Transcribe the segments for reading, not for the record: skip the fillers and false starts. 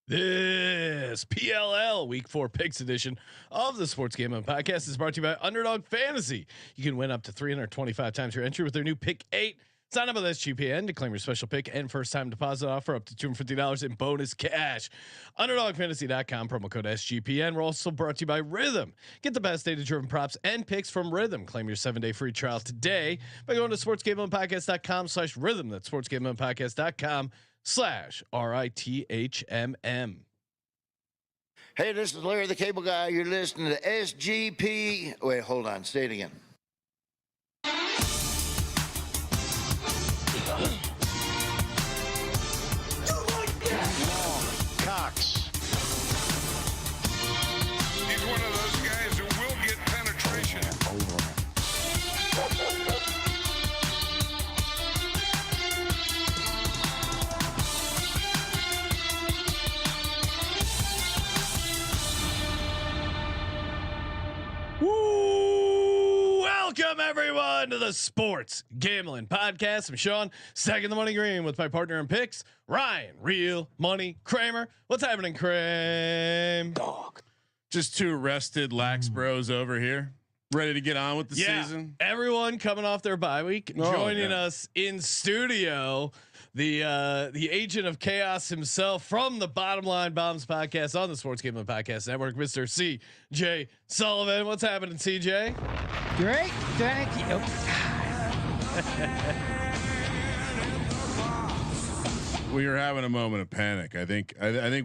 This PLL Week 4 Picks edition of the Sports Gambling Podcast is brought to you by Underdog Fantasy. You can win up to 325 times your entry with their new Pick 8. Sign up with SGPN to claim your special pick and first time deposit offer up to $250 in bonus cash. UnderdogFantasy.com, promo code SGPN. We're also brought to you by Rhythm. Get the best data-driven props and picks from Rhythm. Claim your 7-day free trial today by going to sportsgamblingpodcast.com/rhythm. That's sportsgamblingpodcast.com/RITHMM. Hey, this is Larry the Cable Guy. You're listening to SGP. Wait, hold on. Say it again. Cox. He's one of those guys who will get penetration. Welcome everyone to the Sports Gambling Podcast. I'm Sean, stacking the money green with my partner in picks, Ryan, Real Money Kramer. What's happening, Kramer? Dog. Just two rested lax bros over here, ready to get on with the season. Everyone coming off their bye week, joining us in studio. The agent of chaos himself from the Bottom Line Bombs podcast on the Sports Gambling Podcast Network, Mr. C.J. Sullivan. What's happening, C.J.? Great, thank you. We were having a moment of panic. I think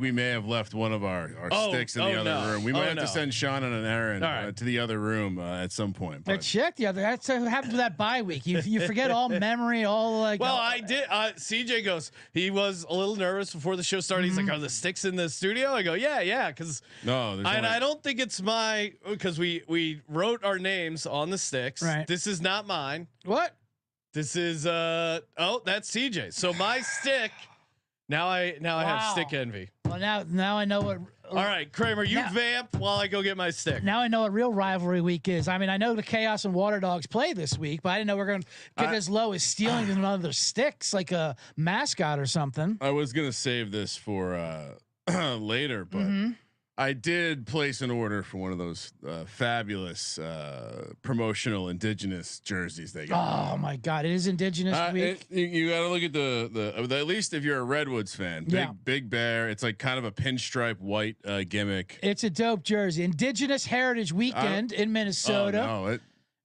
we may have left one of our sticks in the other room. We might have to send Sean on an errand to the other room at some point. But check the other. That's what happens with that bye week. You forget all memory, all like. Well, I did. CJ goes. He was a little nervous before the show started. He's like, "Are the sticks in the studio?" I go, "Yeah," because I don't think it's because we wrote our names on the sticks. Right. This is not mine. What? This is that's CJ. So my stick. Now I have stick envy. Well, now I know what. All right, Kramer, you vamp while I go get my stick. Now I know what real rivalry week is. I mean, I know the Chaos and Waterdogs play this week, but I didn't know we're going to get as low as stealing one of their sticks, like a mascot or something. I was gonna save this for later, but I did place an order for one of those fabulous promotional Indigenous jerseys they got. Oh my God, it is Indigenous week. You got to look at the at least if you're a Redwoods fan, big bear. It's like kind of a pinstripe white gimmick. It's a dope jersey. Indigenous Heritage Weekend in Minnesota.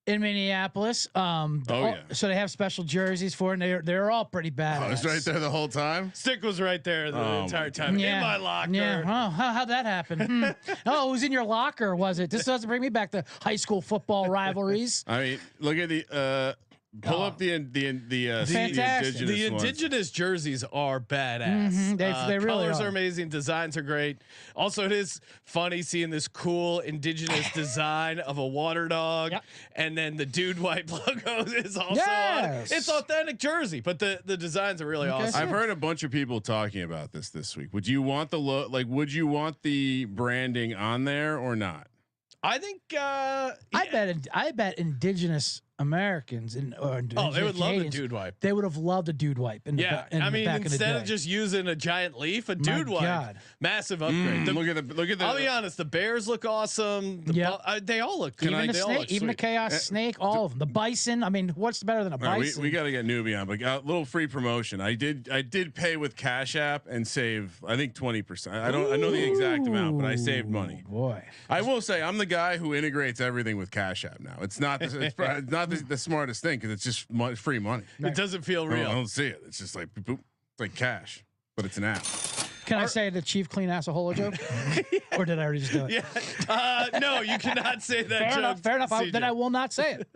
In Minneapolis, so they have special jerseys for it. And they're all pretty badass. Oh, it's right there the whole time. Stick was right there the entire time in my locker. Yeah, how'd that happen? Oh, it was in your locker, was it? This doesn't bring me back to high school football rivalries. I mean, look at the pull up the Indigenous jerseys are badass. They really colors are. are amazing. Designs are great. Also, it is funny seeing this cool Indigenous design of a water dog, and then the dude wipe logo is also on. It's authentic jersey, but the designs are really awesome. I've heard a bunch of people talking about this week. Would you want would you want the branding on there or not? I think I bet Indigenous Americans and they would love the dude wipe. They would have loved a dude wipe. I mean, instead of just using a giant leaf, a dude wipe, massive upgrade. Look at the. I'll be honest, the bears look awesome. They all look good. Even the snake, even the chaos snake, all of them. The bison. I mean, what's better than a bison? We got to get Neuby on, but a little free promotion. I did pay with Cash App and save I think 20%. I know the exact amount, but I saved money. Boy, I will say I'm the guy who integrates everything with Cash App now. It's not the smartest thing because it's just free money. It doesn't feel real. I don't see it. It's just like boop, it's like cash, but it's an app. Can I say the chief clean asshole joke, or did I already just do it? Yeah. No, you cannot say that. Fair enough. Then I will not say it.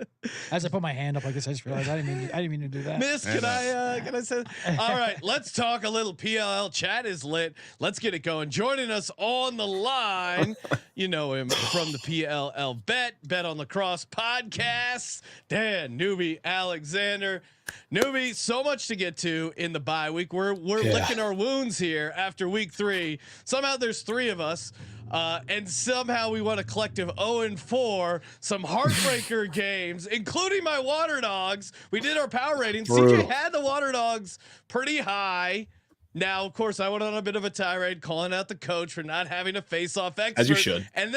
As I put my hand up like this, I just realized I didn't mean to do that. Miss, can I say? All right, let's talk a little PLL. Chat is lit. Let's get it going. Joining us on the line, you know him from the PLL Bet on Lacrosse podcast. Dan Neuby Alexander. Neuby, so much to get to in the bye week. We're licking our wounds here after week 3. Somehow there's 3 of us. And somehow we won a collective 0-4, some heartbreaker games, including my Waterdogs. We did our power rating. CJ had the Waterdogs pretty high. Now, of course, I went on a bit of a tirade calling out the coach for not having a face-off expert. As you should. And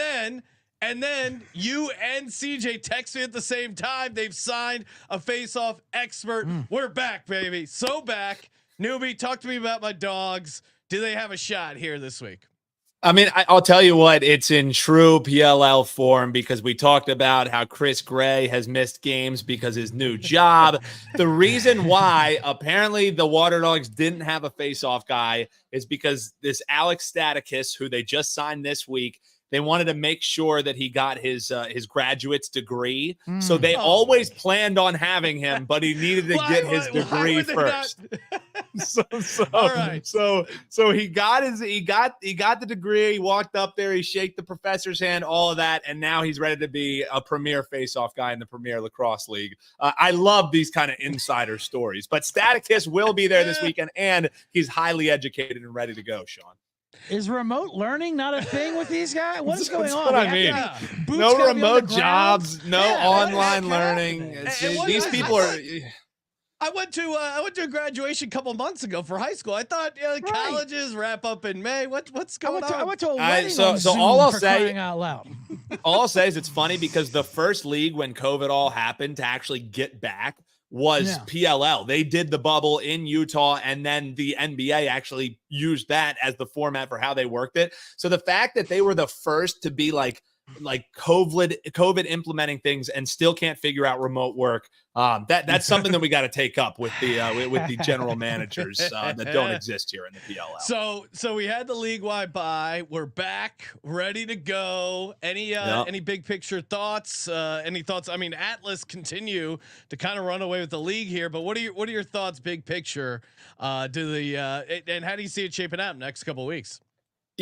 then you and CJ text me at the same time. They've signed a face-off expert. We're back, baby. So back. Neuby, talk to me about my dogs. Do they have a shot here this week? I mean, I'll tell you what, it's in true PLL form because we talked about how Chris Gray has missed games because his new job. The reason why apparently the Waterdogs didn't have a face-off guy is because this Alex Staticus, who they just signed this week, they wanted to make sure that he got his graduate's degree. So they always planned on having him, but he needed to get his degree first. All right. So he got the degree. He walked up there. He shaked the professor's hand, all of that, and now he's ready to be a premier face-off guy in the Premier Lacrosse League. I love these kind of insider stories. But Staticus will be there this weekend, and he's highly educated and ready to go. Sean. Is remote learning not a thing with these guys? What is going on? What I mean. No remote jobs, no online learning. These people are. I went to a graduation a couple months ago for high school. I thought colleges wrap up in May. What's going on? I went to a wedding on so Zoom all I'll for say crying out loud. All I'll say is it's funny because the first league when COVID all happened to actually get back was PLL. They did the bubble in Utah, and then the NBA actually used that as the format for how they worked it. So the fact that they were the first to be like COVID implementing things and still can't figure out remote work, that's something that we got to take up with the general managers that don't exist here in the PLL. So we had the league-wide bye. We're back, ready to go. Any big picture thoughts? Any thoughts? I mean, Atlas continue to kind of run away with the league here, but what are your thoughts, big picture? And how do you see it shaping out next couple of weeks?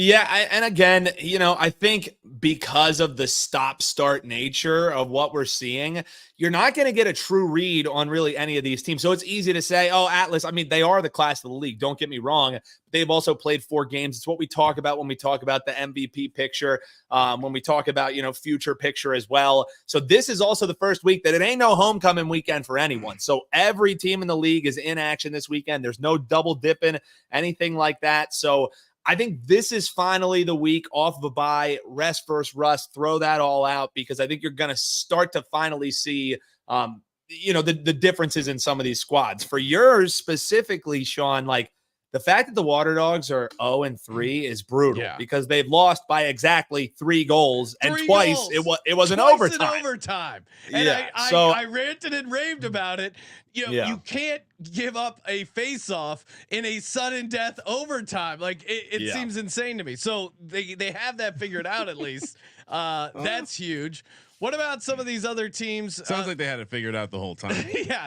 Yeah, and again, I think because of the stop-start nature of what we're seeing, you're not going to get a true read on really any of these teams. So it's easy to say, oh, Atlas, I mean, they are the class of the league. Don't get me wrong. They've also played 4 games. It's what we talk about when we talk about the MVP picture, when we talk about, future picture as well. So this is also the first week that it ain't no homecoming weekend for anyone. So every team in the league is in action this weekend. There's no double dipping, anything like that. So I think this is finally the week off of a bye, rest versus rust, throw that all out, because I think you're going to start to finally see, the differences in some of these squads. For yours specifically, Sean, like the fact that the Waterdogs are 0-3 is brutal because they've lost by exactly 3 goals, and twice it was an overtime. And I ranted and raved about it. You can't give up a face-off in a sudden death overtime. Like it seems insane to me. So they have that figured out at least. That's huge. What about some of these other teams? Sounds like they had it figured out the whole time.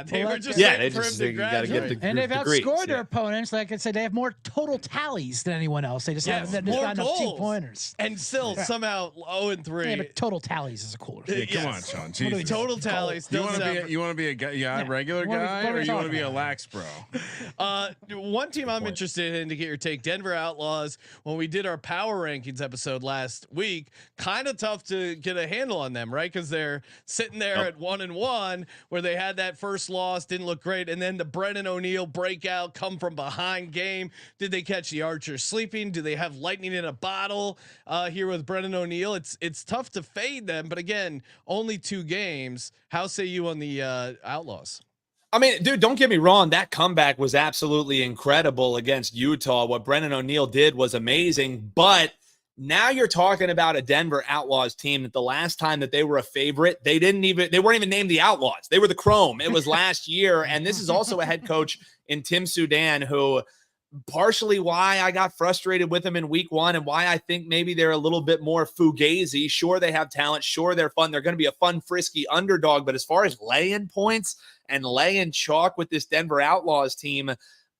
They were just they for just him to graduate. And they've outscored their opponents. Like I said, they have more total tallies than anyone else. They just have not enough 2 pointers. And still somehow 0-3. Yeah, but total tallies is a cooler. Yeah, come on, Sean. Jesus. Total tallies. You want to be a regular guy, or you want to be a lax bro? One team I'm interested in to get your take: Denver Outlaws. When we did our power rankings episode last week, kind of tough to get a handle on them, right? Because they're sitting there at 1-1, where they had that first loss, didn't look great, and then the Brennan O'Neill breakout, come from behind game. Did they catch the Archers sleeping? Do they have lightning in a bottle here with Brennan O'Neill? It's tough to fade them, but again, only 2 games. How say you on the Outlaws? I mean, dude, don't get me wrong. That comeback was absolutely incredible against Utah. What Brennan O'Neill did was amazing, but now you're talking about a Denver Outlaws team that the last time that they were a favorite, they weren't even named the Outlaws. They were the Chrome. It was last year. And this is also a head coach in Tim Sudan, who partially why I got frustrated with them in week 1 and why I think maybe they're a little bit more fugazi. Sure, they have talent. Sure, they're fun. They're going to be a fun, frisky underdog. But as far as laying points and laying chalk with this Denver Outlaws team,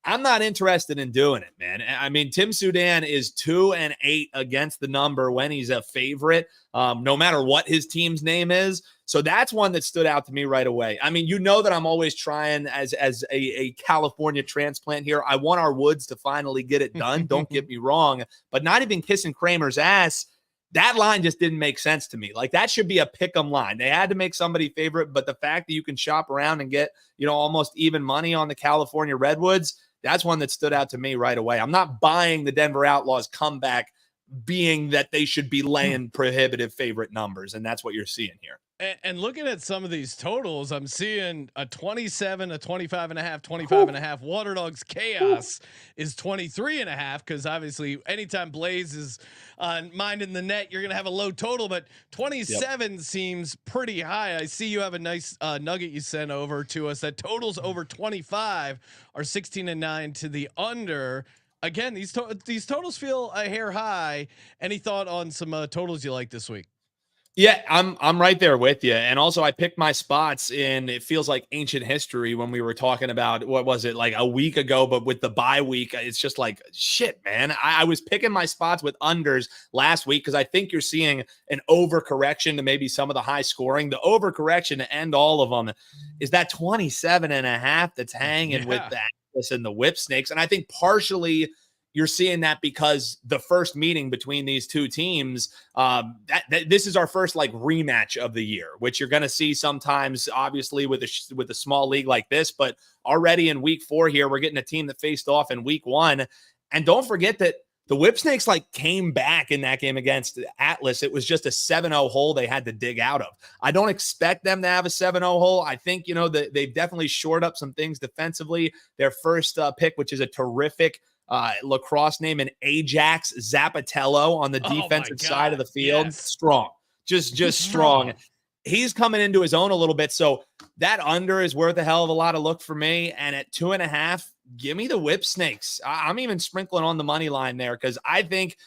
I'm not interested in doing it, man. I mean, Tim Sudan is 2-8 against the number when he's a favorite, no matter what his team's name is. So that's one that stood out to me right away. I mean, that I'm always trying as a California transplant here. I want our Woods to finally get it done. Don't get me wrong, but not even kissing Kramer's ass. That line just didn't make sense to me. Like, that should be a pick 'em line. They had to make somebody favorite, but the fact that you can shop around and get, almost even money on the California Redwoods, That's one that stood out to me right away. I'm not buying the Denver Outlaws comeback being that they should be laying prohibitive favorite numbers, and that's what you're seeing here. And looking at some of these totals, I'm seeing a 27, a 25.5, 25.5. Waterdogs chaos is 23.5, because obviously anytime Blaze is minding the net, you're going to have a low total, but 27 seems pretty high. I see you have a nice nugget you sent over to us that totals over 25 are 16-9 to the under. Again, these totals feel a hair high. Any thought on some totals you like this week? Yeah, I'm right there with you. And also I picked my spots in, it feels like ancient history when we were talking about, what was it, like a week ago, but with the bye week, it's just like, shit, man. I was picking my spots with unders last week because I think you're seeing an overcorrection to maybe some of the high scoring. The overcorrection to end all of them is that 27.5 that's hanging with the Atlas and the Whipsnakes. And I think partially you're seeing that because the first meeting between these two teams, this is our first like rematch of the year, which you're going to see sometimes, obviously with a small league like this. But already in week 4 here, we're getting a team that faced off in week 1, and don't forget that the Whipsnakes like came back in that game against Atlas. It was just a 7-0 hole they had to dig out of. I don't expect them to have a 7-0 hole. I think they've definitely shored up some things defensively. Their first pick, which is a terrific lacrosse name, and Ajax Zapatello on the defensive side of the field. Strong, just strong. He's coming into his own a little bit. So that under is worth a hell of a lot of look for me. And at 2.5, give me the Whipsnakes. I'm even sprinkling on the money line there because I think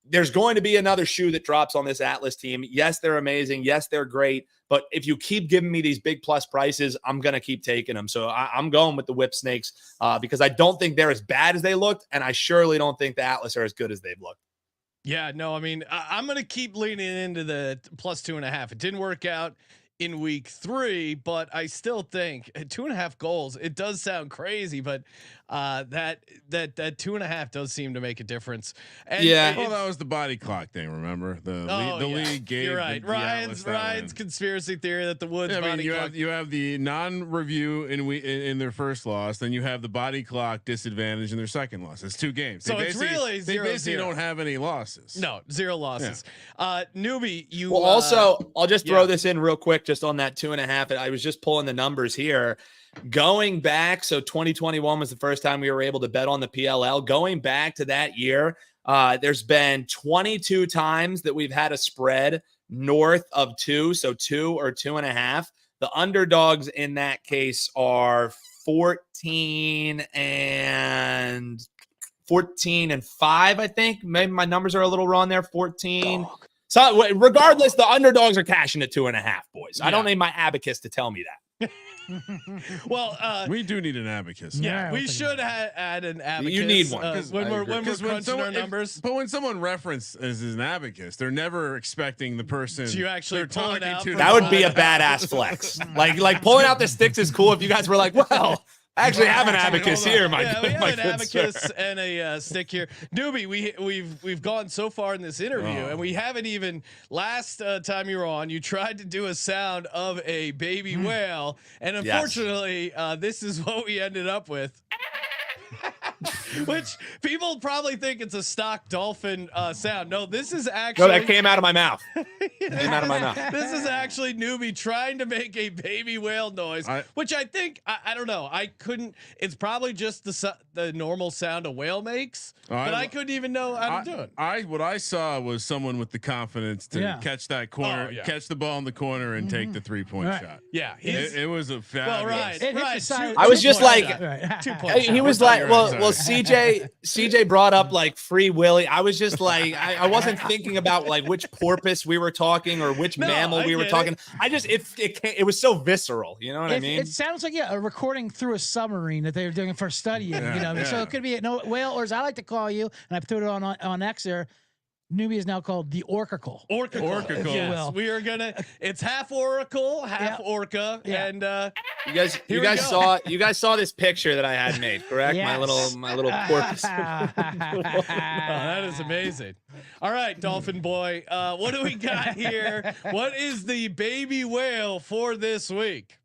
there's going to be another shoe that drops on this Atlas team. Yes, they're amazing. Yes, they're great. But if you keep giving me these big plus prices, I'm going to keep taking them. So I'm going with the Whipsnakes because I don't think they're as bad as they looked. And I surely don't think the Atlas are as good as they've looked. Yeah, no, I mean, I'm going to keep leaning into the plus 2.5. It didn't work out in week 3, but I still think 2.5 goals, it does sound crazy, but that 2.5 does seem to make a difference. And well, that was the body clock thing. Remember the league gave. You're right. Ryan's conspiracy theory that the Woods body clock. You have the non-review in their first loss, then you have the body clock disadvantage in their second loss. It's 2 games. So it's really 0-0. They basically don't have any losses. No, 0 losses. Yeah. Newby, you. Well, also, I'll just throw this in real quick, just on that 2.5. I was just pulling the numbers here. Going back, so 2021 was the first time we were able to bet on the PLL. Going back to that year, there's been 22 times that we've had a spread north of 2, so 2 or 2.5. The underdogs in that case are 14 and 5, I think. Maybe my numbers are a little wrong there. 14. So regardless, the underdogs are cashing at 2.5, boys. I don't need my abacus to tell me that. Well, we do need an abacus. Yeah, we should add an abacus. You need one when we're crunching our numbers. But when someone references an abacus, they're never expecting the person to actually pull it out. That would be a badass flex. like pulling out the sticks is cool. If you guys were like, well, I actually have an abacus here. We have an abacus and a stick here. Newby, we've gone so far in this interview, and we haven't even. Last time you were on, you tried to do a sound of a baby whale, and unfortunately, this is what we ended up with. Which people probably think it's a stock dolphin sound. No, this is actually. No, that came out of my mouth. This is actually Newby trying to make a baby whale noise, which I think I don't know. I couldn't. It's probably just the normal sound a whale makes, but I couldn't even know how to do it. What I saw was someone with the confidence to catch that corner, catch the ball in the corner, and take the 3-point shot. Yeah, it was a fabulous. Right. I was just like, 2 points. he was like, well, CJ brought up like Free Willy. I was just like, I wasn't thinking about like which porpoise we were talking or which mammal we were talking. It was so visceral. You know what I mean? It sounds like a recording through a submarine that they were doing for studying. So it could be a whale, or as I like to call you, and I put it on X there. Newby is now called the Orcacle. Orcacle. Yes. We are gonna. It's half oracle, half orca, and you guys saw this picture that I had made, correct? Yes. My little porpoise. That is amazing. All right, Dolphin Boy, what do we got here? What is the baby whale for this week?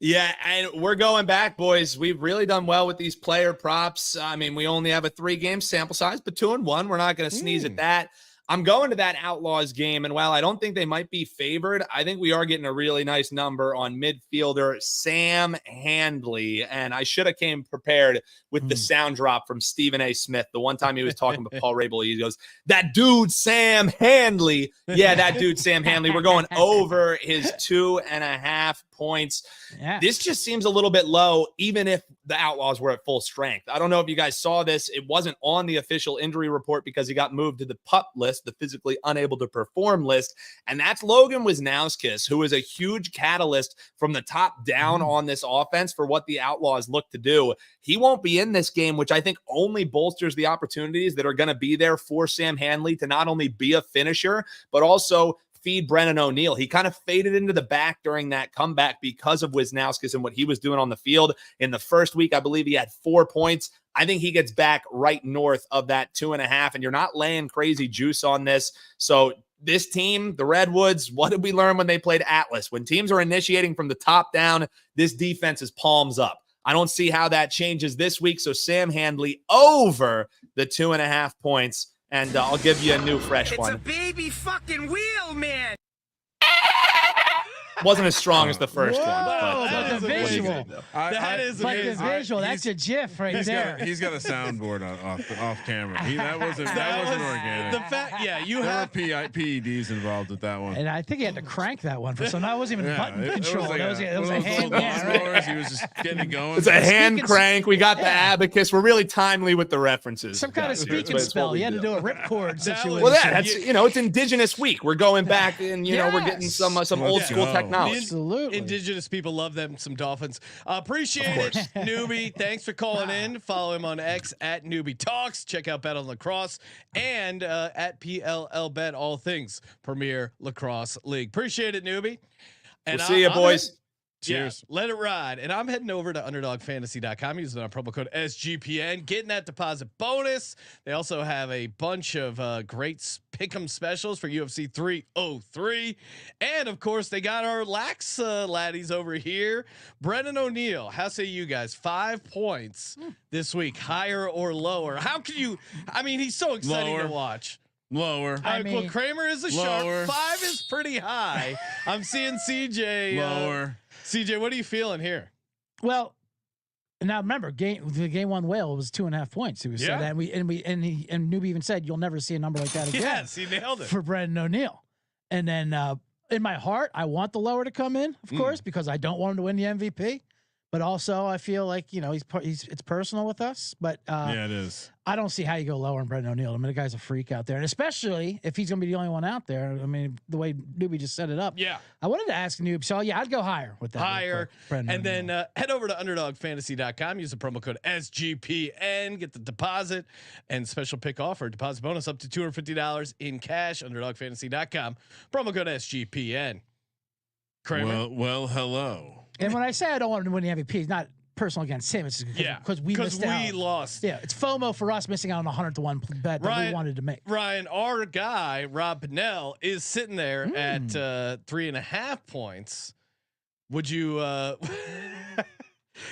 Yeah, and we're going back, boys. We've really done well with these player props. I mean, we only have a 3-game sample size, but 2-1. We're not going to sneeze at that. I'm going to that Outlaws game, and while I don't think they might be favored, I think we are getting a really nice number on midfielder Sam Handley, and I should have came prepared with the sound drop from Stephen A. Smith. The one time he was talking with Paul Rabel, he goes, "That dude Sam Handley." Yeah, that dude Sam Handley. We're going over his 2.5 points. Yeah. This just seems a little bit low, even if the Outlaws were at full strength. I don't know if you guys saw this. It wasn't on the official injury report because he got moved to the PUP list, the physically unable to perform list. And that's Logan Wisnauskas, who is a huge catalyst from the top down on this offense for what the Outlaws look to do. He won't be in this game, which I think only bolsters the opportunities that are going to be there for Sam Handley to not only be a finisher, but also feed Brennan O'Neill. He kind of faded into the back during that comeback because of Wisnauskas and what he was doing on the field. In the first week, I believe he had 4 points. I think he gets back right north of that 2.5, and you're not laying crazy juice on this. So this team, the Redwoods, what did we learn when they played Atlas? When teams are initiating from the top down, this defense is palms up. I don't see how that changes this week. So Sam Handley over the 2.5 points. And I'll give you a new fresh one. It's a baby fucking wheel, man. Wasn't as strong as the first one. Whoa, But, the visual. That is Like the amazing. visual. That's a GIF right there. He's got a soundboard off camera. That wasn't organic. The fact, yeah, you There were have PEDs involved with that one. And I think he had to crank that one for some. That wasn't even button control. It was It was a one of those hand. little Yeah, right. lawnmowers. He was just getting it going. it's a hand Speaking- crank. We got the Yeah. abacus. We're really timely with the references. Some kind of guys. speaking It's what spell. we You had to do. do a ripcord situation. Well, that's it's Indigenous Week. We're going back and we're getting Yes. some old school go. technology. Absolutely. Indigenous people love them some Dolphins. Appreciate it, Newby. Thanks for calling in. Follow him on X at NeubyTalks. Check out Bet on Lacrosse and at PLL Bet, all things Premier Lacrosse League. Appreciate it, Newby. And We'll see you, boys. Cheers. Yeah, let it ride. And I'm heading over to underdogfantasy.com using our promo code SGPN, getting that deposit bonus. They also have a bunch of great pick'em specials for UFC 303. And of course, they got our lax laddies over here. Brennan O'Neill, how say you guys? 5 points this week, higher or lower? How can you? I mean, he's so exciting Lower. to watch. Lower. Well, Kramer is a Lower. shark. 5 is pretty high. I'm seeing CJ. Lower. CJ, what are you feeling here? Well, now remember, the game one whale was 2.5 points. He was said that, and Newby even said you'll never see a number like that again. Yes, he nailed it For Brendan O'Neill. And then in my heart, I want the lower to come in, of course, because I don't want him to win the MVP. But also, I feel like it's personal with us. But Yeah, it is. I don't see how you go lower on Brendan O'Neill. I mean, the guy's a freak out there, and especially if he's going to be the only one out there. I mean, the way Newby just set it up. Yeah. I wanted to ask Newby, so yeah, I'd go higher with that. higher. Brendan And then O'Neill. head over to underdogfantasy.com. Use the promo code SGPN. Get the deposit and special pick offer. Deposit bonus up to $250 in cash. Underdogfantasy.com. Promo code SGPN. Kramer. Well, hello. And when I say I don't want him to win the MVP, it's not personal against him. It's because we missed out. we lost. Yeah, it's FOMO for us missing out on a 100-1 bet that we wanted to make. Ryan, our guy, Rob Pinnell, is sitting there at 3.5 points. Would you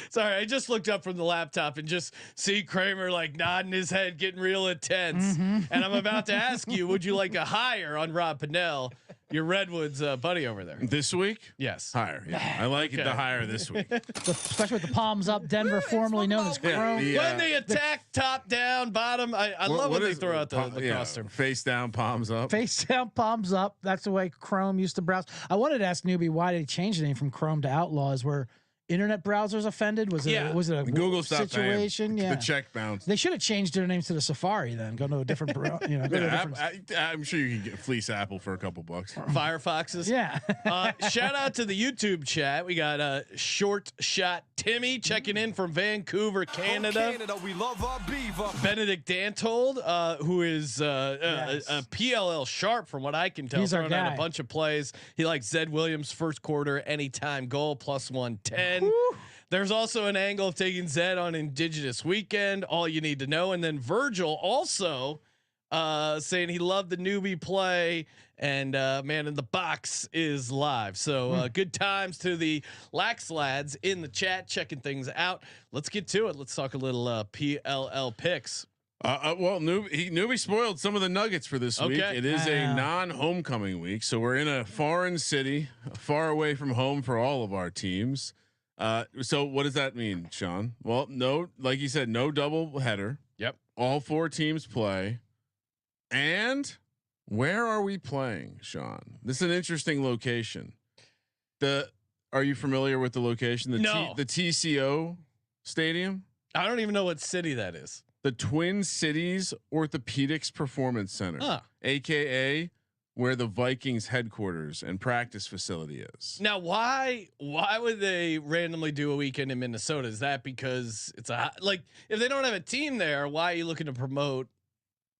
sorry, I just looked up from the laptop and just see Kramer like nodding his head, getting real intense. And I'm about to ask you, would you like a higher on Rob Pinnell, your Redwoods buddy over there? This week? Yes. Higher. Yeah. I like it the higher this week. Especially with the palms up, Denver, formerly known as Chrome. When they attack top down, bottom, I love when they throw out the lacrosse term. Face down, palms up. Face down, palms up. That's the way Chrome used to browse. I wanted to ask Newby why they changed the name from Chrome to Outlaws. Were internet browsers offended? Was it a Google situation? The Yeah. check bounced. They should have changed their names to the Safari then. Go to a different, go to a different. I'm sure you can get fleece Apple for a couple bucks. Firefoxes. Yeah. Shout out to the YouTube chat. We got Short Shot Timmy checking in from Vancouver, Canada. We love our beaver. Benedict Dantold, who is a PLL sharp from what I can tell, He's our throwing out guy. a bunch of plays. He likes Zed Williams first quarter anytime goal plus 110. There's also an angle of taking Zed on Indigenous Weekend. All you need to know. And then Virgil also saying he loved the Neuby play, and Man in the Box is live. So good times to the Lax lads in the chat, checking things out. Let's get to it. Let's talk a little PLL picks. Well, Neuby spoiled some of the nuggets for this week. It is a non-homecoming week, so we're in a foreign city, far away from home for all of our teams. So what does that mean, Sean? Well, no, like you said, no double header. Yep. All 4 teams play. And where are we playing, Sean? This is an interesting location. Are you familiar with the location? No. The TCO Stadium. I don't even know what city that is. The Twin Cities Orthopedics Performance Center, aka where the Vikings headquarters and practice facility is. Now, why would they randomly do a weekend in Minnesota? Is that because it's like if they don't have a team there, why are you looking to promote?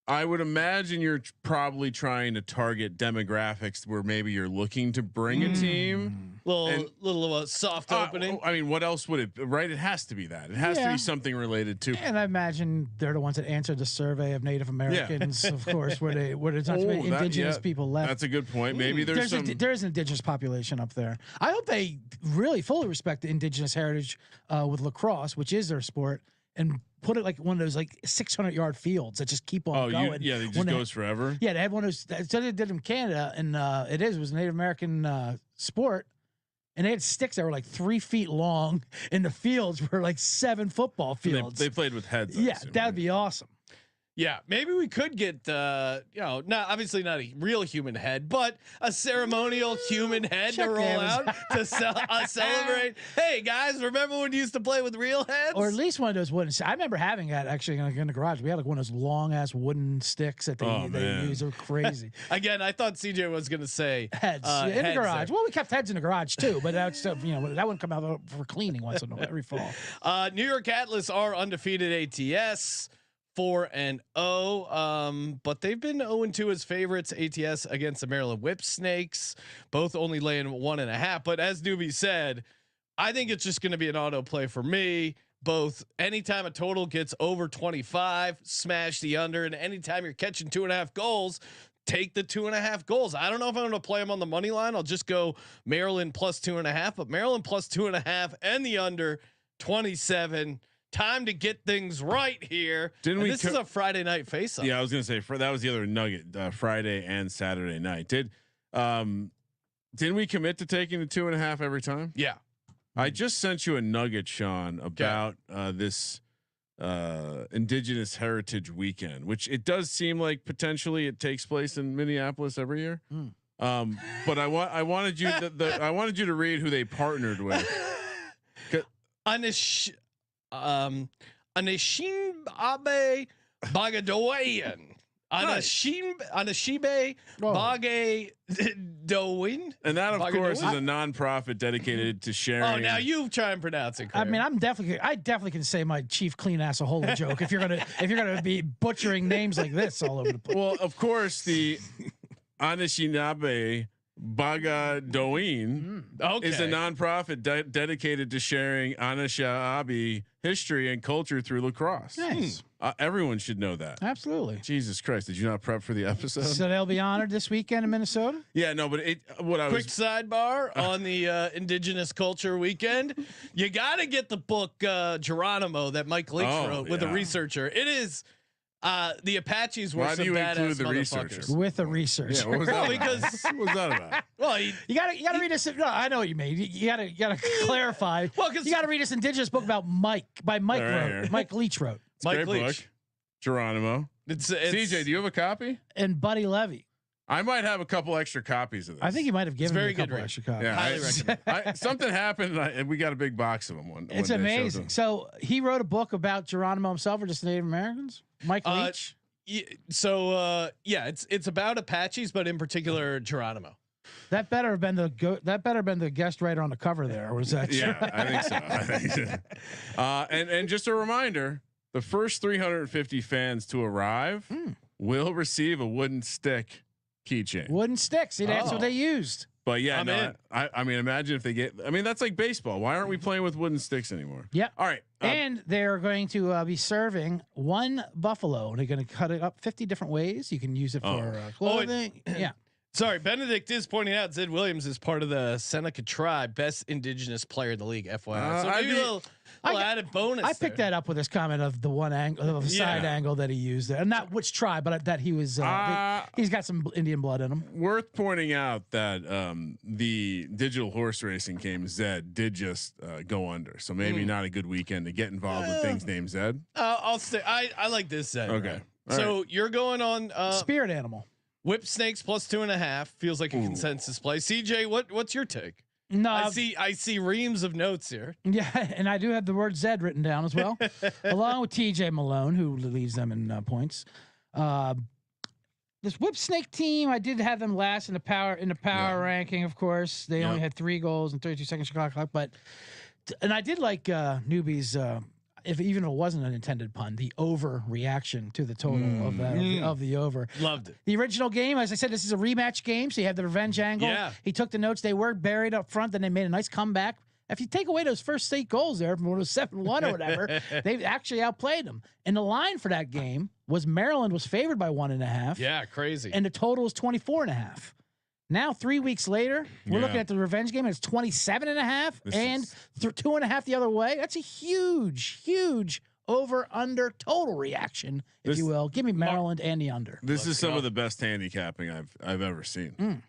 I would imagine you're probably trying to target demographics where maybe you're looking to bring a team. Little soft opening. I mean, what else would it? Right? It has to be that. It has to be something related to. And I imagine they're the ones that answered the survey of Native Americans, of course, where there's not too many indigenous people left. That's a good point. Maybe there's an indigenous population up there. I hope they really fully respect the indigenous heritage with lacrosse, which is their sport, and put it like one of those like 600-yard fields that just keep on going. It just goes forever. Yeah, they had one of those. That's what they did in Canada, and it was a Native American sport. And they had sticks that were like 3 feet long, and the fields were like 7 football fields. They played with heads. Yeah, that'd be awesome. Yeah, maybe we could get obviously not a real human head, but a ceremonial human head to roll out to celebrate. Hey guys, remember when you used to play with real heads? Or at least one of those wooden. I remember having that actually in the garage. We had like one of those long ass wooden sticks that they use. They're crazy. Again, I thought CJ was going to say heads in the garage. Well, we kept heads in the garage too, but that's that wouldn't come out for cleaning once in a while every fall. New York Atlas are undefeated ATS. 4-0, but they've been 0-2 as favorites. ATS against the Maryland Whipsnakes, both only laying 1.5. But as Neuby said, I think it's just going to be an auto play for me. Both anytime a total gets over 25, smash the under, and anytime you're catching 2.5 goals, take the 2.5 goals. I don't know if I'm going to play them on the money line. I'll just go Maryland plus 2.5, but Maryland plus 2.5 and the under 27. Time to get things right here. This is a Friday night face-off. Yeah, I was gonna say that was the other nugget. Friday and Saturday night. Didn't we commit to taking the 2.5 every time? Yeah. I just sent you a nugget, Sean, about this Indigenous Heritage weekend, which it does seem like potentially it takes place in Minneapolis every year. But I wanted you I wanted you to read who they partnered with. Anishinaabe Bagadoyan. Anishibe Bagadoyan. And that, of course, is a nonprofit dedicated to sharing. Oh, now you try and pronounce it. Claire. I mean, I definitely can say my chief clean asshole joke if you're gonna be butchering names like this all over the place. Well, of course, the Anishinaabe Bagadoyan is a nonprofit dedicated to sharing Anishinaabe history and culture through lacrosse. Nice. Everyone should know that. Absolutely. Jesus Christ, did you not prep for the episode? So they'll be honored this weekend in Minnesota? Yeah, no, but quick sidebar on the Indigenous Culture Weekend. You got to get the book Geronimo that Mike Leach wrote with a researcher. It is the Apaches were some badass motherfuckers. With a researcher. Yeah, what was that what was that about? Well, you gotta read this. No, I know what you mean. You gotta clarify. Well, because you gotta read this Indigenous book about Mike Mike Leach wrote. It's Mike Leach. Book. Geronimo. It's CJ, do you have a copy? And Buddy Levy. I might have a couple extra copies of this. I think you might have given me a couple extra copies. Yeah, highly recommend. Something happened, and we got a big box of them. It's amazing. So he wrote a book about Geronimo himself, or just Native Americans? Mike Leach. It's about Apaches, but in particular Geronimo. That better have been the guest writer on the cover there. Or was that? Yeah, I think so. And just a reminder: the first 350 fans to arrive will receive a wooden stick keychain. Wooden sticks. See, that's what they used. But yeah, I'm no, in. I mean, imagine if they get. I mean, that's like baseball. Why aren't we playing with wooden sticks anymore? Yeah. All right. And they're going to be serving one buffalo. They're going to cut it up 50 different ways. You can use it for clothing. Yeah. Sorry, Benedict is pointing out Zed Williams is part of the Seneca tribe, best indigenous player in the league. FYI, so maybe a little added bonus. I picked that up with his comment of the one angle, of the side angle that he used there, and not which tribe, but that he was. He's got some Indian blood in him. Worth pointing out that the digital horse racing game Zed did just go under, so maybe not a good weekend to get involved with things named Zed. I'll stay. I like this Zed. Okay. Right? So you're going on Spirit animal. Whipsnakes plus 2.5 feels like a consensus play. CJ, what's your take? No, I see reams of notes here. Yeah, and I do have the word Zed written down as well, along with TJ Malone, who leads them in points. This Whipsnake team, I did have them last in the power ranking. Of course, they only had 3 goals and 32 seconds shot clock, and I did like Neuby's. If even if it wasn't an intended pun, the overreaction to the total of the over. Loved it. The original game, as I said, this is a rematch game, so you have the revenge angle. Yeah. He took the notes; they were buried up front. Then they made a nice comeback. If you take away those first 8 goals there from when it was 7-1 or whatever, they actually outplayed them. And the line for that game was Maryland was favored by 1.5. Yeah, crazy. And the total was 24.5. Now, 3 weeks later, we're looking at the revenge game, and it's 27.5 and 2.5 the other way. That's a huge over/under total reaction, if you will. Give me Maryland and the under. This is some of the best handicapping I've ever seen.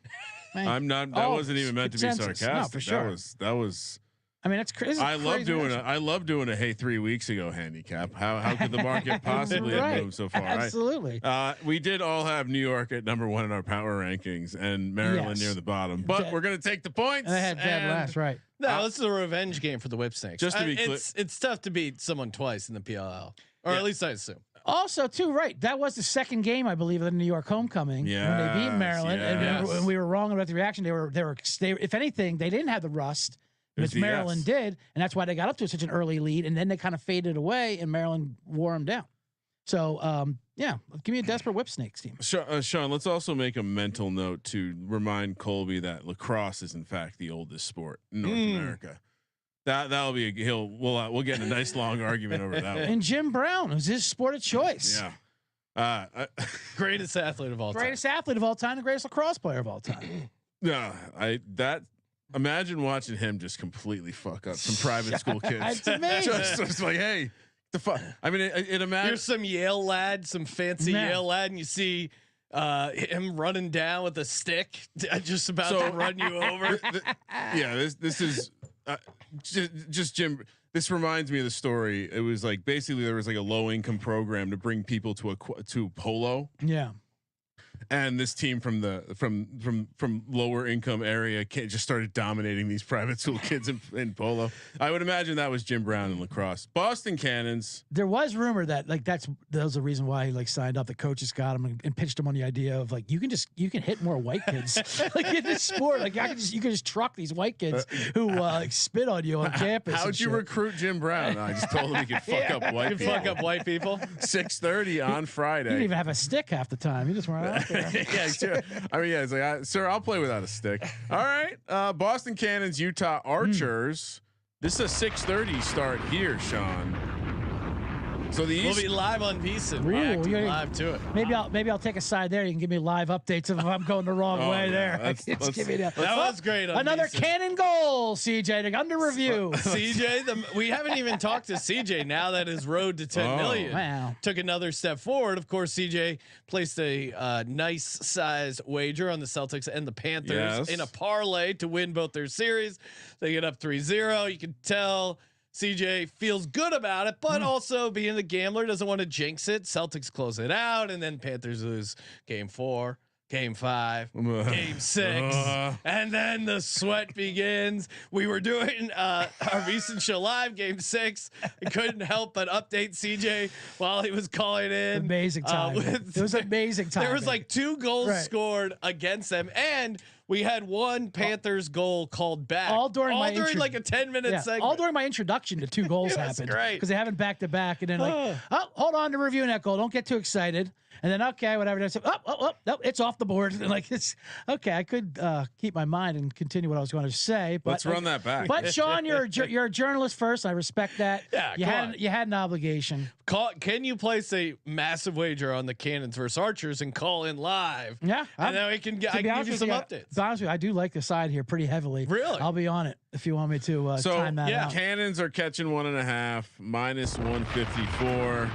I'm not. That wasn't even meant to be sarcastic. No, for sure. That was. I mean, it's crazy. I love doing a hey 3 weeks ago handicap. How could the market possibly have moved so far? Absolutely. We did all have New York at number 1 in our power rankings and Maryland near the bottom, but we're going to take the points. And I had dead last, right? No, this is a revenge game for the Whipsnakes. Just to be clear, it's tough to beat someone twice in the PLL, or at least I assume. Also, too, right? That was the second game, I believe, of the New York homecoming when they beat Maryland, and we were wrong about the reaction. They were. If anything, they didn't have the rust, which Maryland did, and that's why they got up to such an early lead, and then they kind of faded away, and Maryland wore them down. So, give me a desperate Whipsnakes team. Sean, let's also make a mental note to remind Colby that lacrosse is in fact the oldest sport in North America. That'll be we'll get in a nice long argument over that one. And Jim Brown was his sport of choice. Yeah. Greatest athlete of all time. Greatest athlete of all time, the greatest lacrosse player of all time. Imagine watching him just completely fuck up some private school kids. It's amazing. just like, hey, the fuck. I mean, it imagine you're some Yale lad, some fancy Yale lad, and you see him running down with a stick, just about to run you over. This is just Jim. This reminds me of the story. It was like basically there was like a low income program to bring people to polo. Yeah. And this team from lower income area just started dominating these private school kids in polo. I would imagine that was Jim Brown in lacrosse. Boston Cannons. There was rumor that that was the reason why he signed up. The coaches got him and pitched him on the idea of you can hit more white kids in this sport. You can just truck these white kids who spit on you on campus. How'd you recruit Jim Brown? I just told him he could fuck up white people. Fuck up white people. 6:30 on Friday. He didn't even have a stick half the time. He just went out there. Yeah, sure. I mean, it's like, sir, I'll play without a stick. All right, Boston Cannons, Utah Archers. This is a 6:30 start here, Sean. So we'll be live on VSiN, reacting live to it. Maybe I'll take a side there. You can give me live updates if I'm going the wrong way there. That was great. Another cannon goal, CJ, under review. CJ, we haven't even talked to CJ now that his road to 10 million took another step forward. Of course, CJ placed a nice size wager on the Celtics and the Panthers in a parlay to win both their series. They get up 3-0. You can tell CJ feels good about it, but also being the gambler doesn't want to jinx it. Celtics close it out, and then Panthers lose game 4, game 5, game 6, and then the sweat begins. We were doing our recent show live, game 6. I couldn't help but update CJ while he was calling in. Amazing time. It was amazing time. There was 2 goals scored against them, and We had one Panthers goal called back all during like a 10-minute segment. All during my introduction to 2 goals happened because they haven't back to back, and then like, oh, hold on to reviewing that goal. Don't get too excited. And then okay, whatever. No, it's off the board. And like it's okay. I could keep my mind and continue what I was going to say. But let's run that back. But Sean, you're a journalist first. I respect that. Yeah, you had an obligation. Can you place a massive wager on the Cannons versus Archers and call in live? Yeah, and then I can give you some updates. To be honest with you, I do like the side here pretty heavily. Really? I'll be on it if you want me to time that out. Cannons are catching 1.5, minus 154.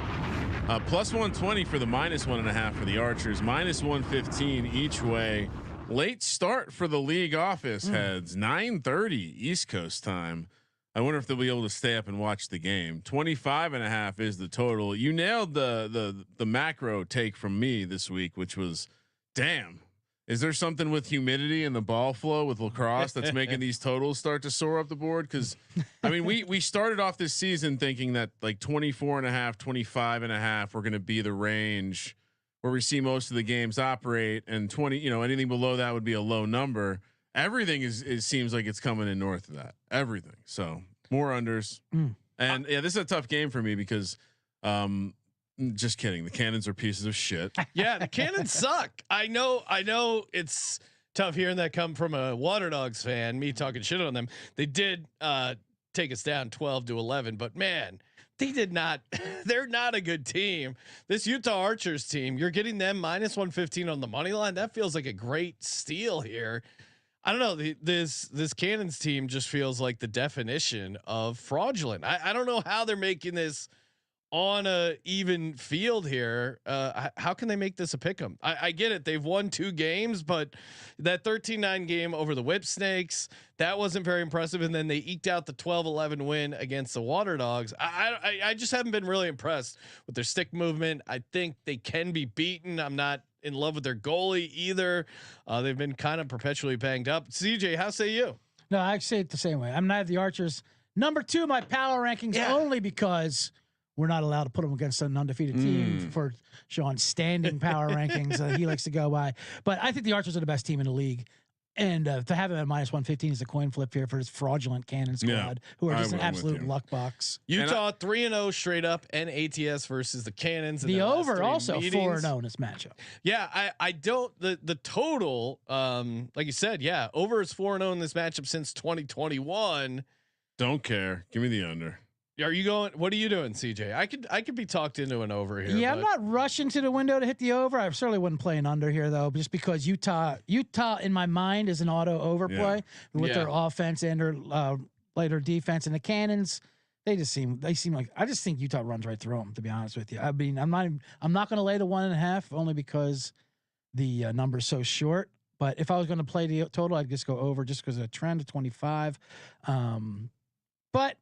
Plus 120 for the minus 1.5 for the Archers, minus 115 each way. Late start for the league office heads, 9:30 East Coast time. I wonder if they'll be able to stay up and watch the game. 25.5 is the total. You nailed the macro take from me this week, which was, damn. Is there something with humidity and the ball flow with lacrosse that's making these totals start to soar up the board? Because I mean, we started off this season thinking that like 24.5, 25.5 were going to be the range where we see most of the games operate, and 20, anything below that would be a low number. Everything seems like it's coming in north of that. Everything. So more unders, and this is a tough game for me because. Just kidding. The Cannons are pieces of shit. Yeah, the Cannons suck. I know it's tough hearing that come from a Waterdogs fan, me talking shit on them. They did take us down 12-11, but man, they did not. They're not a good team. This Utah Archers team, you're getting them minus 115 on the money line. That feels like a great steal here. I don't know. This Cannons team just feels like the definition of fraudulent. I don't know how they're making this on a even field here. How can they make this a pick 'em? I get it. They've won 2 games, but that 13-9 game over the Whipsnakes, that wasn't very impressive. And then they eked out the 12-11 win against the Waterdogs. I just haven't been really impressed with their stick movement. I think they can be beaten. I'm not in love with their goalie either. They've been kind of perpetually banged up. CJ, how say you? No, I say it the same way. I'm not the Archers. Number 2 in my power rankings only because we're not allowed to put them against an undefeated team for Sean's standing power rankings he likes to go by. But I think the Archers are the best team in the league. And to have them at minus 115 is a coin flip here for this fraudulent Cannon squad, who are just an absolute luck box. Utah 3-0 straight up, and ATS versus the Cannons. The over also 4-0 in this matchup. Yeah, I don't the total. Like you said, yeah, over is 4-0 in this matchup since 2021. Don't care. Give me the under. Are you going? What are you doing, CJ? I could be talked into an over here. Yeah, I'm not rushing to the window to hit the over. I certainly wouldn't play an under here though, just because Utah in my mind is an auto overplay with their offense and their later defense, and the Cannons. They seem like, I just think Utah runs right through them, to be honest with you. I mean, I'm not going to lay the 1.5 only because the number's so short. But if I was going to play the total, I'd just go over just because of the trend of 25. But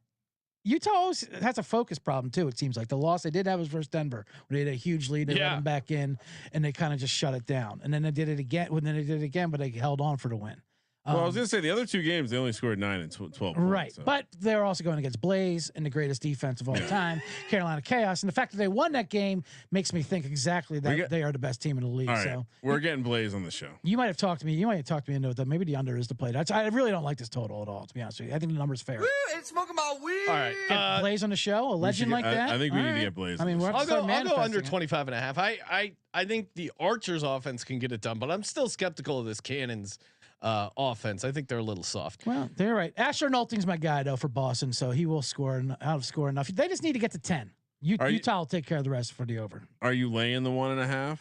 Utah always has a focus problem too. It seems like the loss they did have was versus Denver, when they had a huge lead. They let them back in, and they kind of just shut it down. And then they did it again. But they held on for the win. Well, I was going to say the other 2 games, they only scored 9 and 12 points. Right. So. But they're also going against Blaze and the greatest defense of all time, Carolina Chaos. And the fact that they won that game makes me think exactly that they are the best team in the league. All right. So we're getting Blaze on the show. You might have talked to me. Into that. Maybe the under is the play. I really don't like this total at all, to be honest with you. I think the number's fair. Woo, it's smoking my weed. All right. Get Blaze on the show, a legend like that. I think we need to get Blaze. I mean, I'll go under 25.5. I think the Archers offense can get it done, but I'm still skeptical of this Cannons offense. I think they're a little soft. Well, they're right. Asher Nolting's my guy though for Boston, so he will outscore enough. They just need to get to 10. Utah will take care of the rest for the over. Are you laying the 1.5?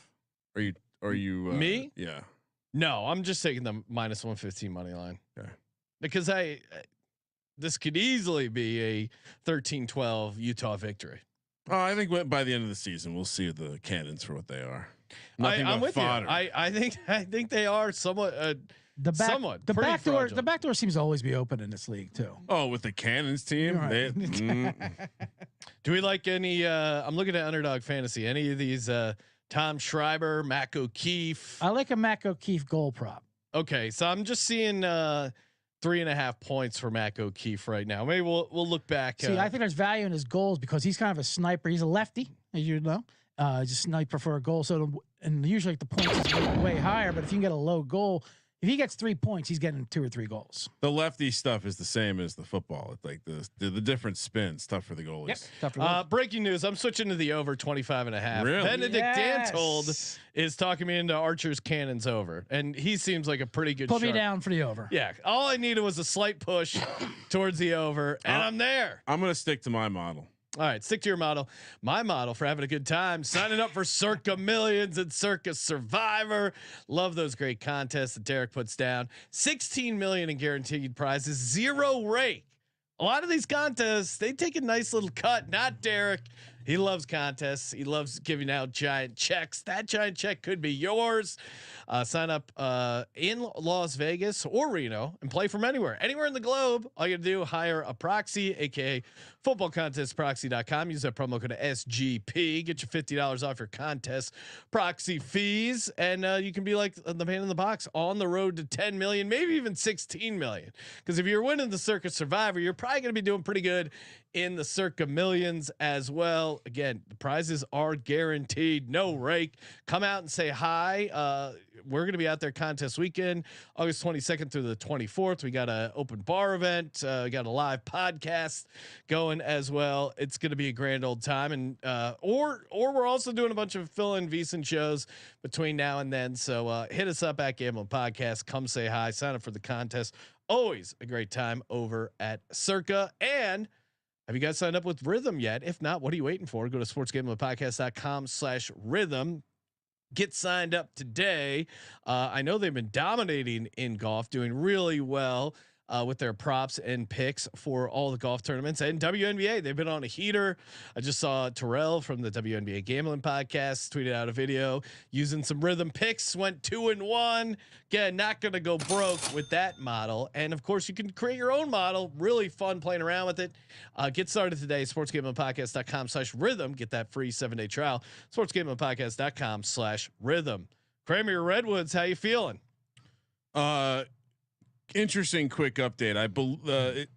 Are you me? Yeah. No, I'm just taking the minus 115 money line. Okay. Because this could easily be a 13-12 Utah victory. Oh, I think by the end of the season we'll see the Cannons for what they are. I'm with fodder. You. I think they are somewhat. The back door seems to always be open in this league too. Oh, with the Cannons team, right. Do we like any? I'm looking at Underdog Fantasy. Any of these? Tom Schreiber, Mac O'Keefe. I like a Mac O'Keefe goal prop. Okay, so I'm just seeing 3.5 points for Mac O'Keefe right now. Maybe we'll look back. See, I think there's value in his goals because he's kind of a sniper. He's a lefty, as you know. Just sniper for a goal. So and usually the points is way higher. But if you can get a low goal, If he gets 3 points, he's getting 2 or 3 goals. The lefty stuff is the same as the football. It's like the different spins, tough for the goalies. Yep. Tough for goals. Breaking news. I'm switching to the over 25.5. Really? Benedict Yes. Dantold is talking me into Archer's Cannons over. And he seems like a pretty good Put me shark. down for the over. Yeah. All I needed was a slight push towards the over. And I'm there. I'm going to stick to my model. All right, stick to your model. My model for having a good time, signing up for Circa Millions and Circa Survivor. Love those great contests that Derek puts down. 16 million in guaranteed prizes, 0 rake. A lot of these contests, they take a nice little cut. Not Derek. He loves contests. He loves giving out giant checks. That giant check could be yours. Sign up in Las Vegas or Reno and play from anywhere in the globe. All you gotta do, hire a proxy, aka footballcontestproxy.com. Use that promo code SGP. Get your $50 off your contest proxy fees, and you can be like the man in the box on the road to 10 million, maybe even 16 million. Because if you're winning the Circa Survivor, you're probably gonna be doing pretty good in the Circa Millions as well. Again, the prizes are guaranteed, no rake. Come out and say hi. We're going to be out there contest weekend, August 22nd through the 24th. We got an open bar event. We got a live podcast going as well. It's going to be a grand old time. And, or we're also doing a bunch of fill-in VSiN shows between now and then. So, hit us up at Gamble Podcast. Come say hi, sign up for the contest. Always a great time over at Circa. And have you guys signed up with Rhythm yet? If not, what are you waiting for? Go to sportsgamblingpodcast.com/rhythm. Get signed up today. I know they've been dominating in golf, doing really well with their props and picks for all the golf tournaments and WNBA. They've been on a heater. I just saw Terrell from the WNBA Gambling Podcast tweeted out a video using some Rhythm picks. Went 2-1. Again, not going to go broke with that model. And of course, you can create your own model. Really fun playing around with it. Get started today. Sportsgamblingpodcast.com/rhythm. Get that free 7-day trial. Sportsgamblingpodcast.com/rhythm. Kramer, your Redwoods, how you feeling? Interesting quick update. Do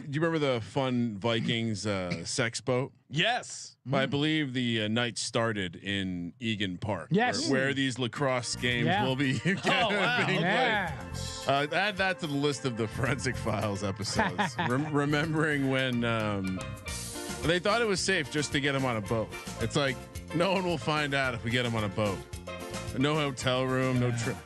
you remember the Fun Vikings sex boat? Yes. I believe the night started in Egan Park. Yes. where these lacrosse games will be. Oh, wow. being Yeah. played. Add that to the list of the Forensic Files episodes. Remembering when they thought it was safe just to get him on a boat. It's like no one will find out if we get him on a boat. No hotel room, no trip.